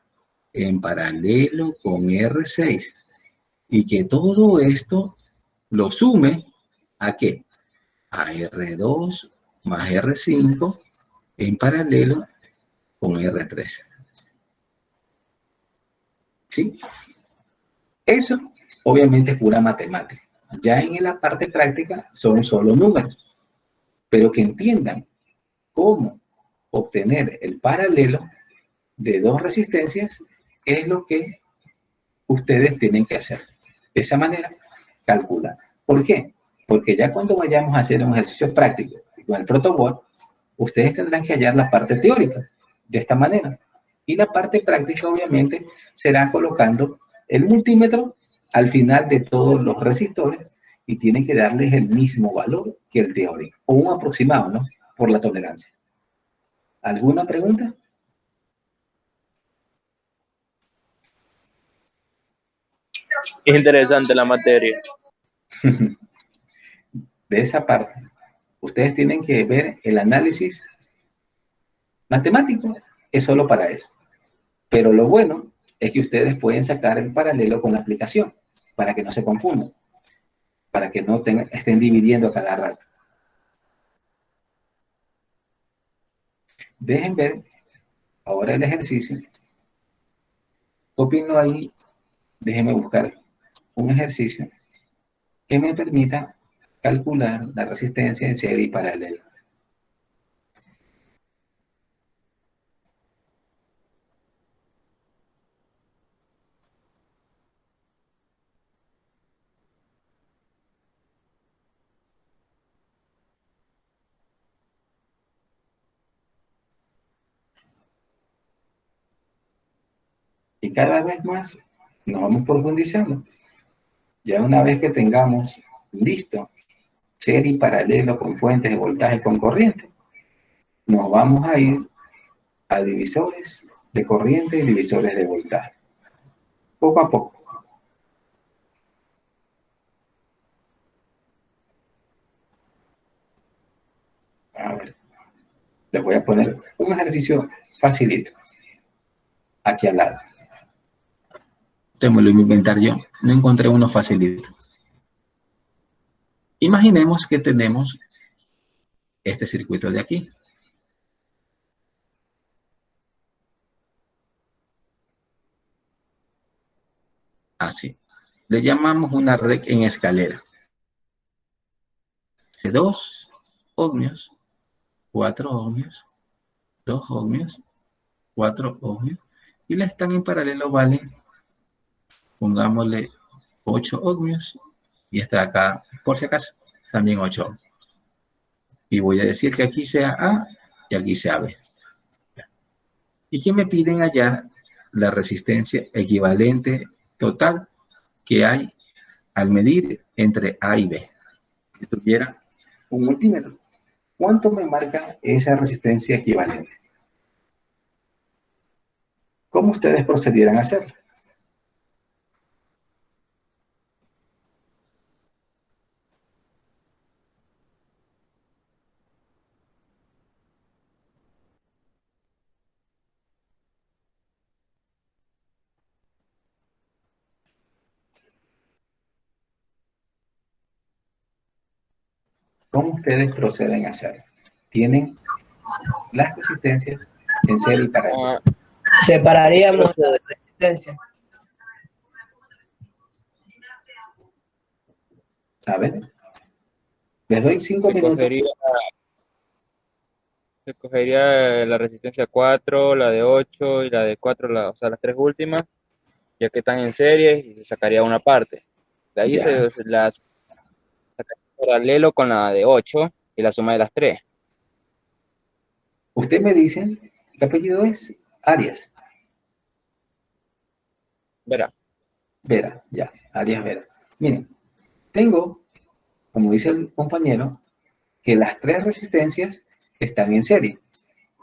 en paralelo con R6. Y que todo esto lo sume ¿a qué? A R2 más R5 en paralelo con R3. ¿Sí? Eso obviamente es pura matemática. Ya en la parte práctica son solo números. Pero que entiendan cómo obtener el paralelo de dos resistencias es lo que ustedes tienen que hacer. De esa manera, calcular. ¿Por qué? Porque ya cuando vayamos a hacer un ejercicio práctico con el protoboard, ustedes tendrán que hallar la parte teórica de esta manera. Y la parte práctica, obviamente, será colocando el multímetro al final de todos los resistores y tiene que darles el mismo valor que el teórico, o un aproximado, ¿no? Por la tolerancia. ¿Alguna pregunta? Es interesante la materia. De esa parte, ustedes tienen que ver el análisis matemático, es solo para eso. Pero lo bueno es que ustedes pueden sacar el paralelo con la aplicación, para que no se confundan, para que no estén dividiendo cada rato. Dejen ver ahora el ejercicio. Cópienlo ahí, déjenme buscar un ejercicio que me permita calcular la resistencia en serie y paralelo. Y cada vez más nos vamos profundizando. Ya una vez que tengamos listo serie y paralelo con fuentes de voltaje con corriente, nos vamos a ir a divisores de corriente y divisores de voltaje. Poco a poco. A ver, les voy a poner un ejercicio facilito. Aquí al lado. Esto me lo voy a inventar yo. No encontré uno facilito. Imaginemos que tenemos este circuito de aquí. Así. Le llamamos una red en escalera. 2 ohmios, 4 ohmios, 2 ohmios, 4 ohmios. Y las están en paralelo, valen, pongámosle 8 ohmios. Y esta de acá, por si acaso, también 8 ohmios. Y voy a decir que aquí sea A y aquí sea B. Y que me piden hallar la resistencia equivalente total que hay al medir entre A y B. Si tuviera un multímetro, ¿cuánto me marca esa resistencia equivalente? ¿Cómo ustedes procedieran a hacerlo? ¿Cómo ustedes proceden a hacerlo? Tienen las resistencias en serie y paralelo. Separaríamos la resistencia. ¿Saben? Les doy 5 minutos. Se cogería la resistencia 4, la de 8 y la de 4, o sea, las tres últimas, ya que están en serie, y se sacaría una parte. De ahí Ya. se las sacaría paralelo con la de 8 y la suma de las tres. Usted me dice, ¿qué apellido es? Arias. Verá. Vera, ya, Arias Vera. Miren, tengo, como dice el compañero, que las tres resistencias están en serie.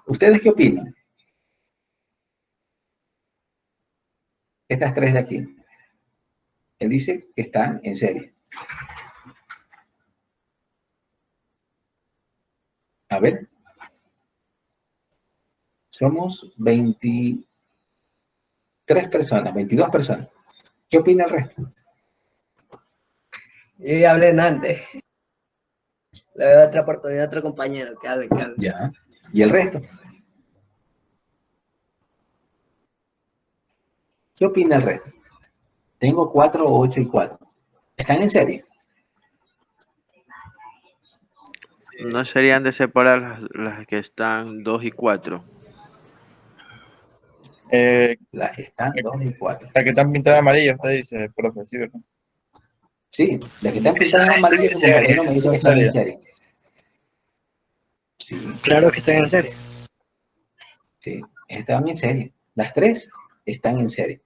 ¿Ustedes qué opinan? Estas tres de aquí. Él dice que están en serie. A ver. Somos 23 personas, 22 personas. ¿Qué opina el resto? Yo ya hablé antes. Le doy otra oportunidad a otro compañero que hable. Ya. ¿Y el resto? ¿Qué opina el resto? Tengo 4, 8 y 4. ¿Están en serie? ¿No serían de separar las que están 2 y 4? Las que están 2 y 4. Las que están pintadas amarillas, usted dice, profe, ¿sí, verdad? Sí, las que están pintadas en amarillo, su compañero me dice que están en serie. Sí. Claro que están en serie. Sí, están en serie. Las tres están en serie.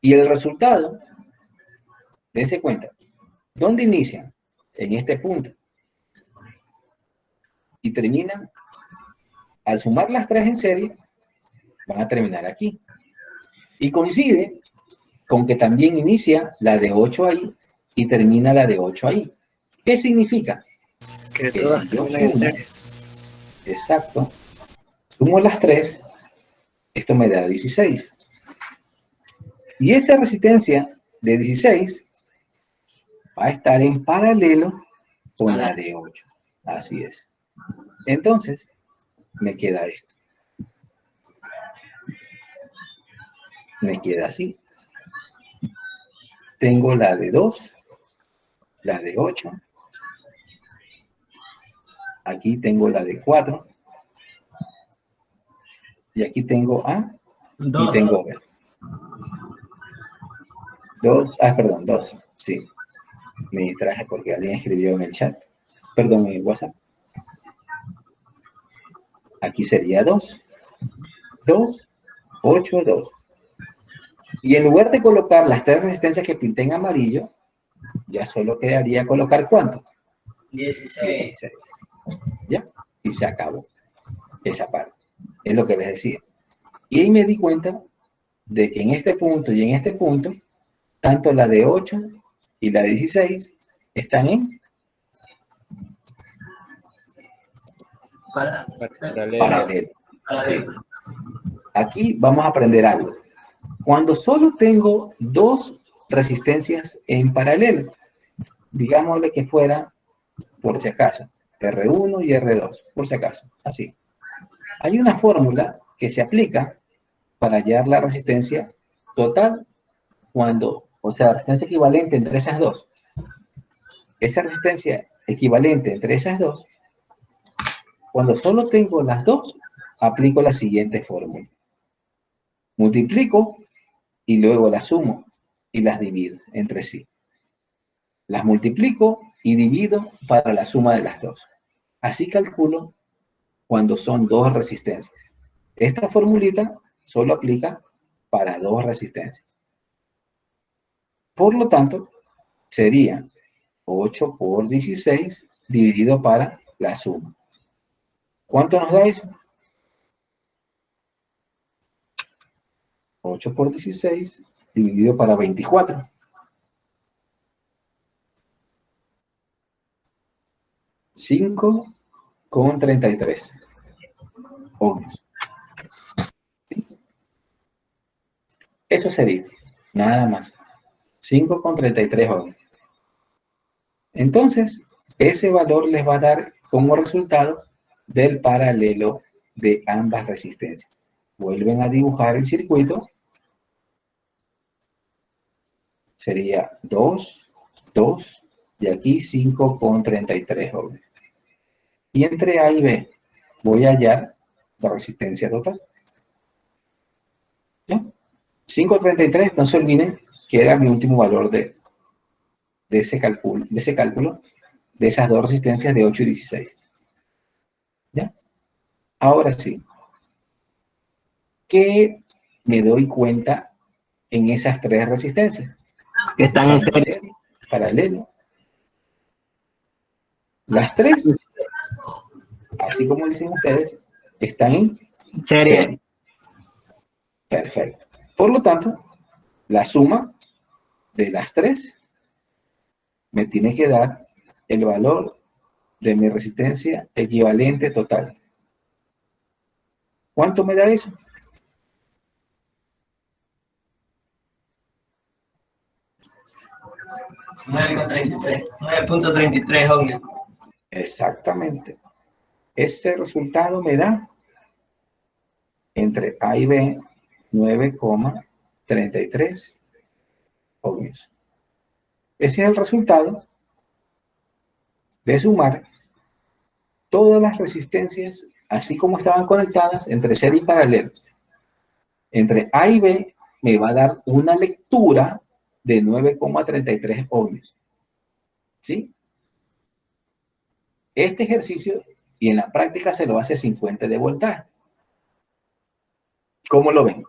Y el resultado, dense cuenta, ¿dónde inician? En este punto. Y terminan, al sumar las tres en serie, van a terminar aquí. Y coincide con que también inicia la de 8 ahí y termina la de 8 ahí. ¿Qué significa? Que Que todas si yo terminan en sumo, serie. exacto, sumo las tres, esto me da 16. Y esa resistencia de 16 va a estar en paralelo con la de 8. Así es. Entonces, me queda esto. Me queda así. Tengo la de 2, la de 8. Aquí tengo la de 4. Y aquí tengo A y tengo B. 2, perdón, 2. Sí. Me distraje porque alguien escribió en el chat. Perdón, en el WhatsApp. Aquí sería 2. 2, 8, 2. Y en lugar de colocar las tres resistencias que pinté en amarillo, ya solo quedaría colocar ¿cuánto? 16. ¿Ya? Y se acabó esa parte. Es lo que les decía. Y ahí me di cuenta de que en este punto y en este punto, tanto la de 8 y la de 16 están en paralelo. Sí. Aquí vamos a aprender algo. Cuando solo tengo dos resistencias en paralelo, digámosle que fuera, por si acaso, R1 y R2, por si acaso, así. Hay una fórmula que se aplica para hallar la resistencia total cuando, o sea, resistencia equivalente entre esas dos. Esa resistencia equivalente entre esas dos, cuando solo tengo las dos, aplico la siguiente fórmula. Multiplico y luego las sumo y las divido entre sí. Las multiplico y divido para la suma de las dos. Así calculo cuando son dos resistencias. Esta formulita solo aplica para dos resistencias. Por lo tanto, sería 8 por 16 dividido para la suma. ¿Cuánto nos da eso? 8 por 16 dividido para 24. 5,33 ohmios. Eso sería, nada más. 5,33 ohmios. Entonces, ese valor les va a dar como resultado del paralelo de ambas resistencias. Vuelven a dibujar el circuito. Sería 2, 2, y aquí 5,33 ohms. Y entre A y B voy a hallar la resistencia total. ¿Ya? 5,33, no se olviden que era mi último valor de ese cálculo, de esas dos resistencias de 8 y 16. ¿Ya? Ahora sí, ¿qué me doy cuenta en esas tres resistencias? Que están en serie. Paralelo. Las tres, así como dicen ustedes, están en Serie. Perfecto. Por lo tanto, la suma de las tres me tiene que dar el valor de mi resistencia equivalente total. ¿Cuánto me da eso? 9.33 ohmios. Exactamente. Ese resultado me da entre A y B 9,33 ohmios. Ese es el resultado de sumar todas las resistencias, así como estaban conectadas entre serie y paralelo. Entre A y B me va a dar una lectura de 9,33 ohmios. ¿Sí? Este ejercicio, y en la práctica se lo hace sin fuente de voltaje. ¿Cómo lo ven?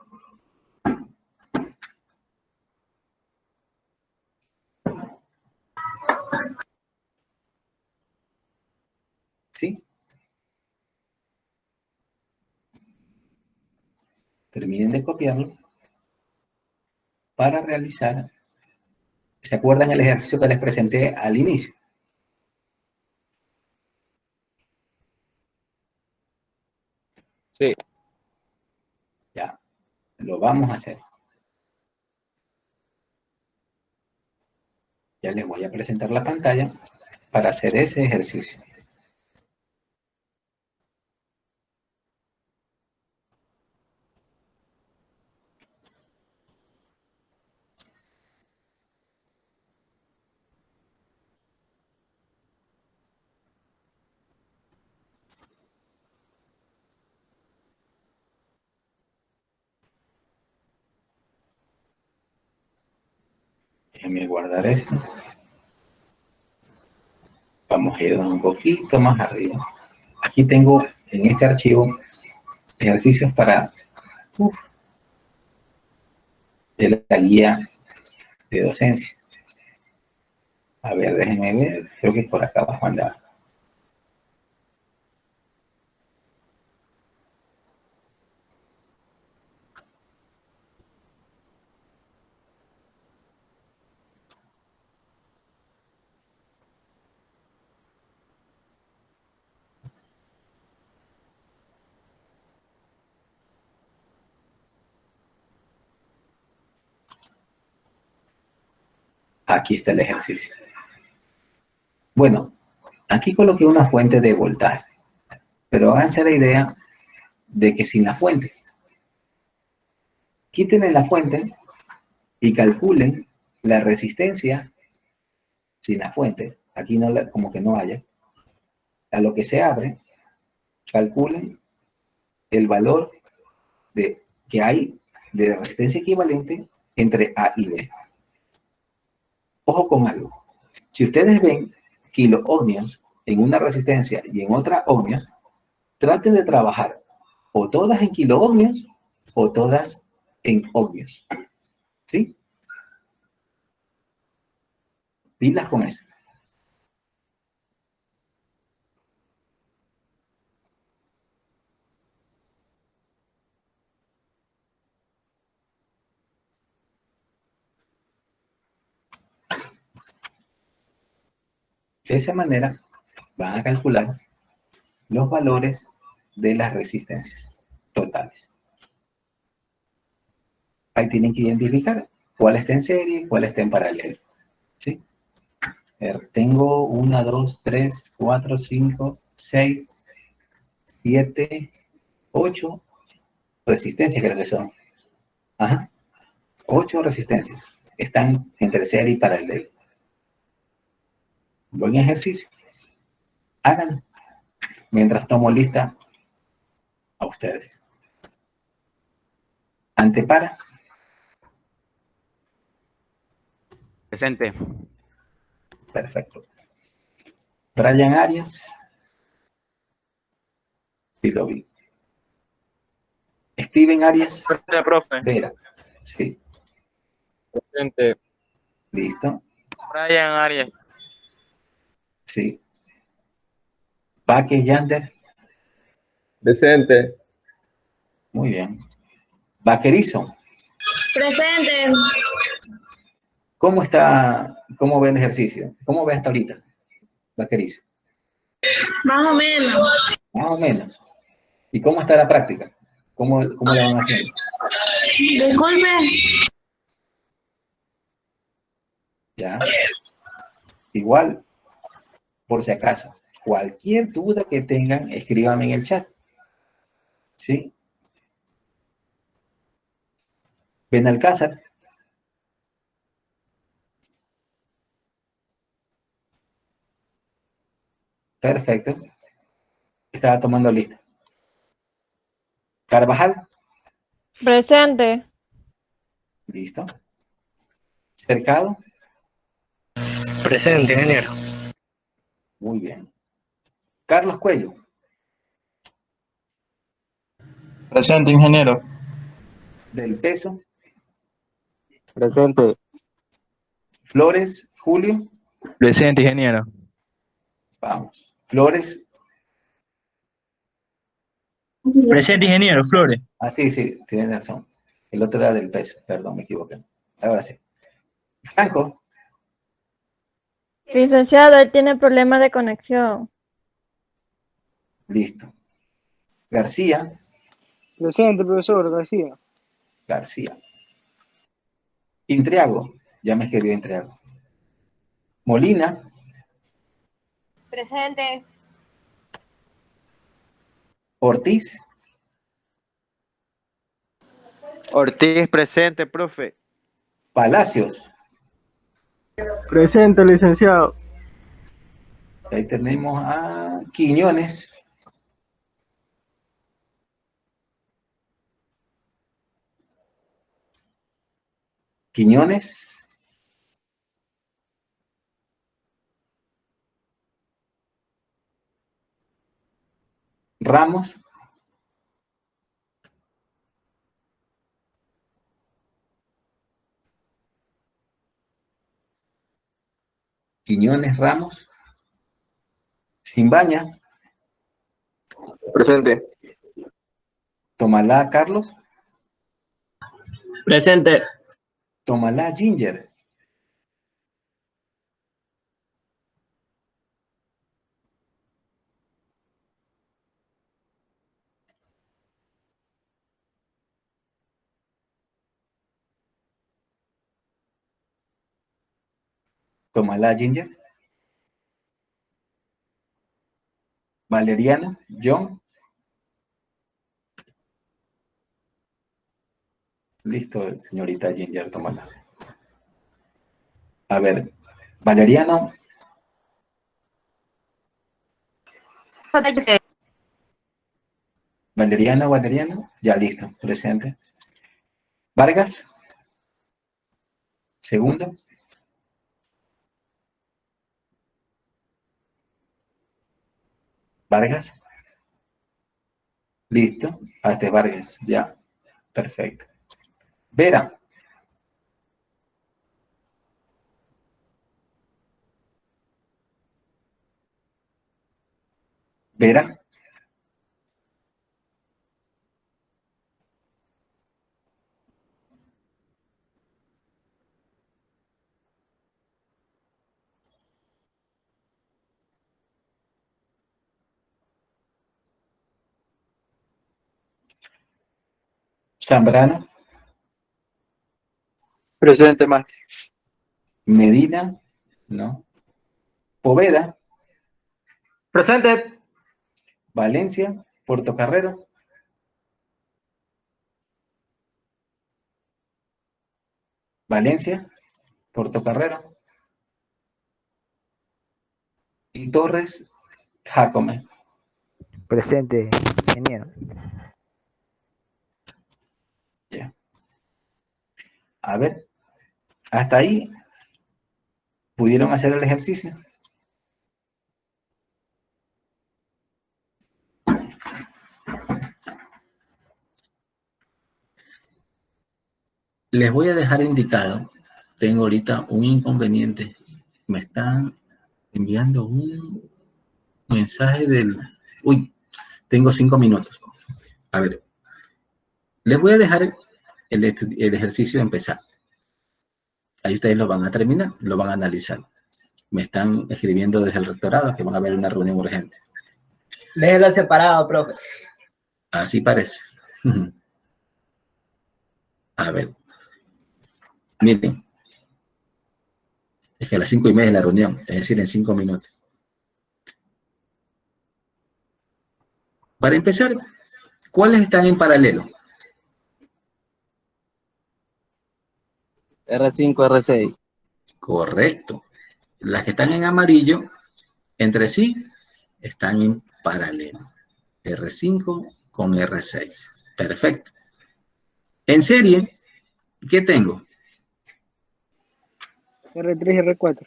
¿Sí? Terminen de copiarlo para realizar. ¿Se acuerdan el ejercicio que les presenté al inicio? Sí. Ya, lo vamos a hacer. Ya les voy a presentar la pantalla para hacer ese ejercicio. Déjenme guardar esto. Vamos a ir un poquito más arriba. Aquí tengo en este archivo ejercicios para de la guía de docencia. A ver, déjenme ver. Creo que por acá abajo andaba. Aquí está el ejercicio. Bueno, aquí coloqué una fuente de voltaje, pero háganse la idea de que sin la fuente, quítenle la fuente y calculen la resistencia sin la fuente. Aquí no como que no haya. A lo que se abre, calculen el valor que hay de resistencia equivalente entre A y B. Ojo con algo. Si ustedes ven kiloohmios en una resistencia y en otra ohmios, traten de trabajar o todas en kiloohmios o todas en ohmios. ¿Sí? Pilas con eso. De esa manera van a calcular los valores de las resistencias totales. Ahí tienen que identificar cuál está en serie, cuál está en paralelo. ¿Sí? Tengo 1, 2, 3, 4, 5, 6, 7, 8 resistencias creo que son. Ajá. 8 resistencias. Están entre serie y paralelo. Buen ejercicio. Háganlo. Mientras tomo lista a ustedes. Antepara. Presente. Perfecto. Brian Arias. Sí, lo vi. Steven Arias. Presente, profe. Vera. Sí. Presente. Listo. Brian Arias. Sí. Baque Yander. Presente. Muy bien. Vaquerizo. Presente. ¿Cómo está? ¿Cómo ve el ejercicio? ¿Cómo ve hasta ahorita? Vaquerizo. Más o menos. Más o menos. ¿Y cómo está la práctica? ¿Cómo la van haciendo? Disculpe. Ya. Igual, por si acaso, cualquier duda que tengan, escríbanme en el chat. ¿Sí? Benalcázar. Perfecto. Estaba tomando lista. Carvajal. Presente. Listo. Cercado. Presente, ingeniero. Muy bien. Carlos Cuello. Presente, ingeniero. Del Peso. Presente. Flores. Julio. Presente, ingeniero. Vamos. Flores. Presente, ingeniero. Flores. Ah, sí, sí, tienes razón. El otro era del Peso. Perdón, me equivoqué. Ahora sí. Franco. Licenciado, él tiene problemas de conexión. Listo. García. Presente, profesor García. García. Intriago. Ya me escribió Intriago. Molina. Presente. Ortiz. Ortiz, presente, profe. Palacios. Presente, licenciado. Ahí tenemos a Quiñones. Quiñones. Ramos. Quiñones, Ramos. Simbaña. Presente. Tomalá, Carlos. Presente. Tomalá, Ginger. Tomalá, Ginger. Valeriano, John. Listo, señorita Ginger, Tomalá. A ver, Valeriano. Valeriano, ya listo, presente. Vargas. Segundo. Vargas. Listo. Este es Vargas, ya. Perfecto. Vera. Vera. Zambrano. Presente, máster. Medina. No. Poveda. Presente. Valencia. Portocarrero. Valencia. Portocarrero. y Torres Jacome. Presente, ingeniero. Ya. A ver, hasta ahí, ¿pudieron hacer el ejercicio? Les voy a dejar indicado, tengo ahorita un inconveniente. Me están enviando un mensaje del... Uy, tengo 5 minutos. A ver, les voy a dejar el ejercicio de empezar. Ahí ustedes lo van a terminar, lo van a analizar. Me están escribiendo desde el rectorado que van a haber una reunión urgente. Déjelo separado, profe. Así parece. A ver. Miren. Es que a las 5:30 es la reunión, es decir, en 5 minutos. Para empezar, ¿cuáles están en paralelo? R5, R6. Correcto. Las que están en amarillo, entre sí, están en paralelo. R5 con R6. Perfecto. En serie, ¿qué tengo? R3 y R4.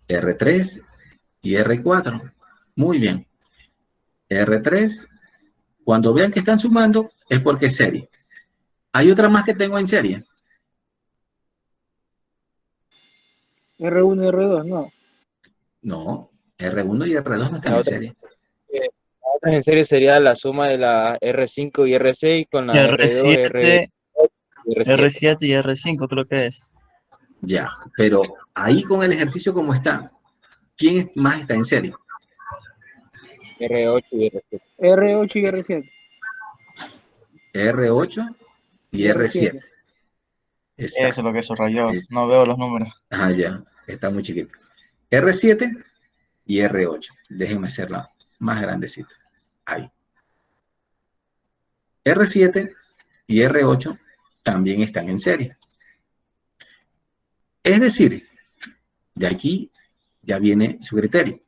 R3 y R4. Muy bien. R3, cuando vean que están sumando, es porque es serie. ¿Hay otra más que tengo en serie? R1 y R2, no. No, R1 y R2 no están La en otra, serie. la otra en serie sería la suma de la R5 y R6 con la R2, R7, y R7. R7 y R5 creo que es. Ya, pero ahí con el ejercicio como está, ¿quién más está en serie? R8 y R7. R8 y R7. R8 y R7. Eso es lo que subrayó. No veo los números. Ah, ya, está muy chiquito. R7 y R8. Déjenme hacerla más grandecito. Ahí. R7 y R8 también están en serie. Es decir, de aquí ya viene su criterio.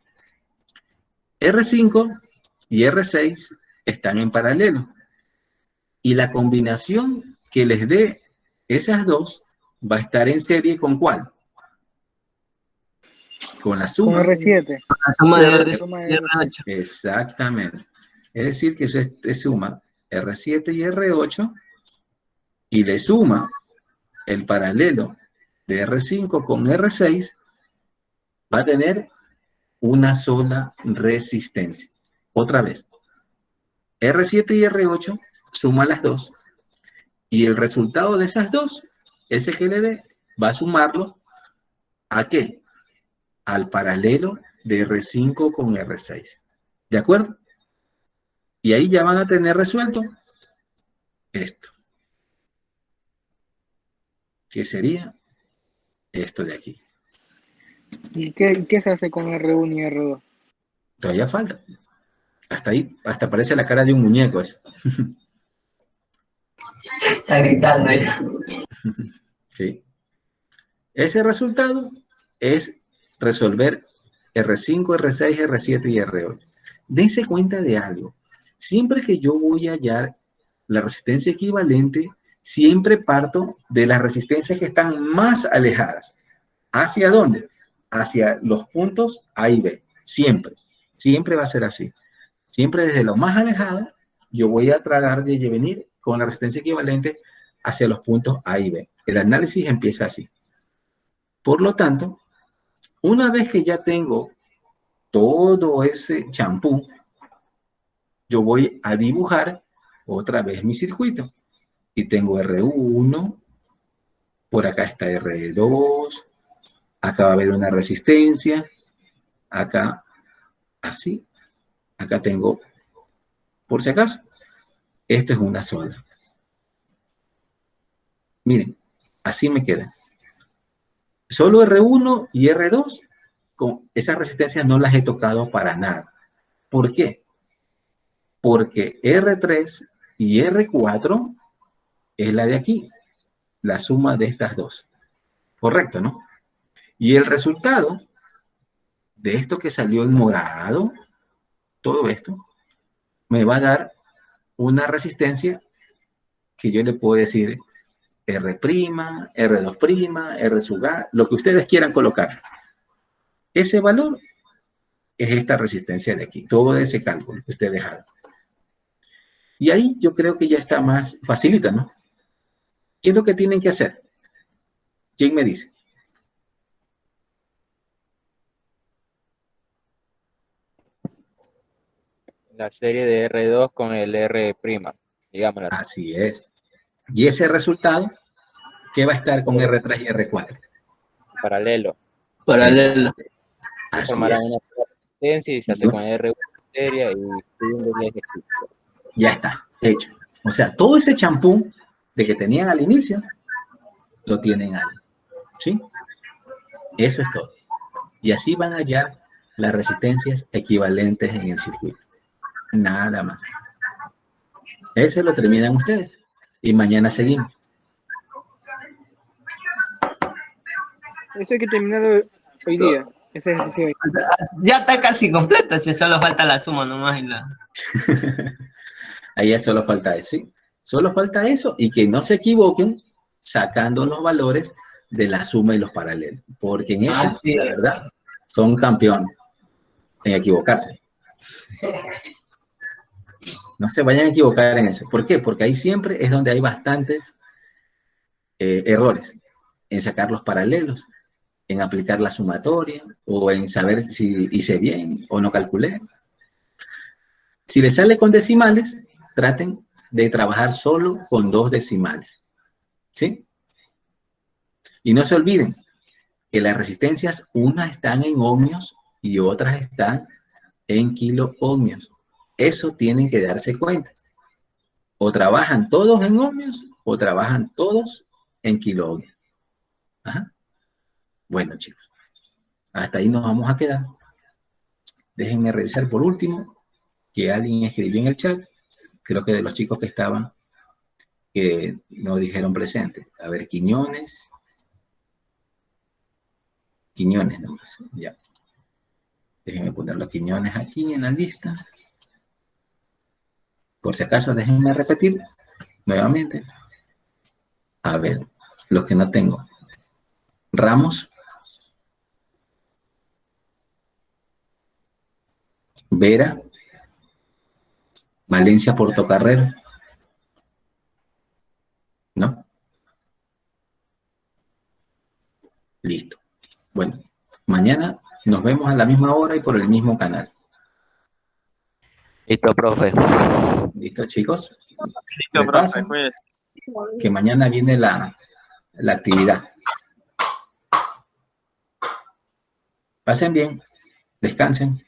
R5 y R6 están en paralelo. Y la combinación que les dé esas dos va a estar en serie ¿con cuál? Con la suma. Con R7. La suma de R7 R7 y R8. Exactamente. Es decir, que eso es suma R7 y R8 y le suma el paralelo de R5 con R6, va a tener una sola resistencia. Otra vez, R7 y R8 suma las dos y el resultado de esas dos, ese que le dé, va a sumarlo ¿a qué? Al paralelo de R5 con R6. ¿De acuerdo? Y ahí ya van a tener resuelto esto. ¿Qué sería? Esto de aquí. ¿Y qué se hace con R1 y R2? Todavía falta. Hasta ahí, hasta parece la cara de un muñeco eso. Está gritando ya. Sí. Ese resultado es resolver R5, R6, R7 y R8. Dense cuenta de algo. Siempre que yo voy a hallar la resistencia equivalente, siempre parto de las resistencias que están más alejadas. ¿Hacia dónde? Hacia los puntos A y B. Siempre. Siempre va a ser así. Siempre desde lo más alejado, yo voy a tratar de venir con la resistencia equivalente hacia los puntos A y B. El análisis empieza así. Por lo tanto, una vez que ya tengo todo ese champú, yo voy a dibujar otra vez mi circuito. Y tengo R1, por acá está R2, acá va a haber una resistencia, acá así, acá tengo, por si acaso, esto es una sola. Miren, así me queda. Solo R1 y R2, con esas resistencias no las he tocado para nada. ¿Por qué? Porque R3 y R4 es la de aquí, la suma de estas dos. Correcto, ¿no? Y el resultado de esto que salió en morado, todo esto, me va a dar una resistencia que yo le puedo decir R', R2', R sub A, lo que ustedes quieran colocar. Ese valor es esta resistencia de aquí, todo ese cálculo que ustedes hagan. Y ahí yo creo que ya está más facilita, ¿no? ¿Qué es lo que tienen que hacer? ¿Quién me dice? La serie de R2 con el R', digámoslo así. Así es. Y ese resultado, ¿qué va a estar con R3 y R4? Paralelo. Así Formarán es. una resistencia y se hace con R1 serie y siguiendo el ejercicio. Ya está, hecho. O sea, todo ese champú de que tenían al inicio, lo tienen ahí. ¿Sí? Eso es todo. Y así van a hallar las resistencias equivalentes en el circuito. Nada más. Ese lo terminan ustedes. Y mañana seguimos. Esto hay que terminarlo hoy día. Ese ejercicio. Ya está casi completo, si solo falta la suma nomás. Ahí ya solo falta eso, ¿sí? Solo falta eso y que no se equivoquen sacando los valores de la suma y los paralelos. Porque en eso, la verdad, son campeones en equivocarse. No se vayan a equivocar en eso. ¿Por qué? Porque ahí siempre es donde hay bastantes errores en sacar los paralelos, en aplicar la sumatoria o en saber si hice bien o no calculé. Si les sale con decimales, traten de trabajar solo con 2 decimales. ¿Sí? Y no se olviden que las resistencias, unas están en ohmios y otras están en kiloohmios. Eso tienen que darse cuenta. O trabajan todos en ohmios o trabajan todos en kiloohmios. Ajá. Bueno, chicos, hasta ahí nos vamos a quedar. Déjenme revisar por último que alguien escribió en el chat. Creo que de los chicos que estaban, que no dijeron presente. A ver, Quiñones. Quiñones nomás, ya. Déjenme poner los Quiñones aquí en la lista. Por si acaso, déjenme repetir nuevamente. A ver, los que no tengo. Ramos. Vera. Valencia Portocarrero. ¿No? Listo. Bueno, mañana nos vemos a la misma hora y por el mismo canal. Listo, profe. ¿Listo, chicos? Listo, profe, cuídese. Que mañana viene la actividad. Pasen bien, descansen.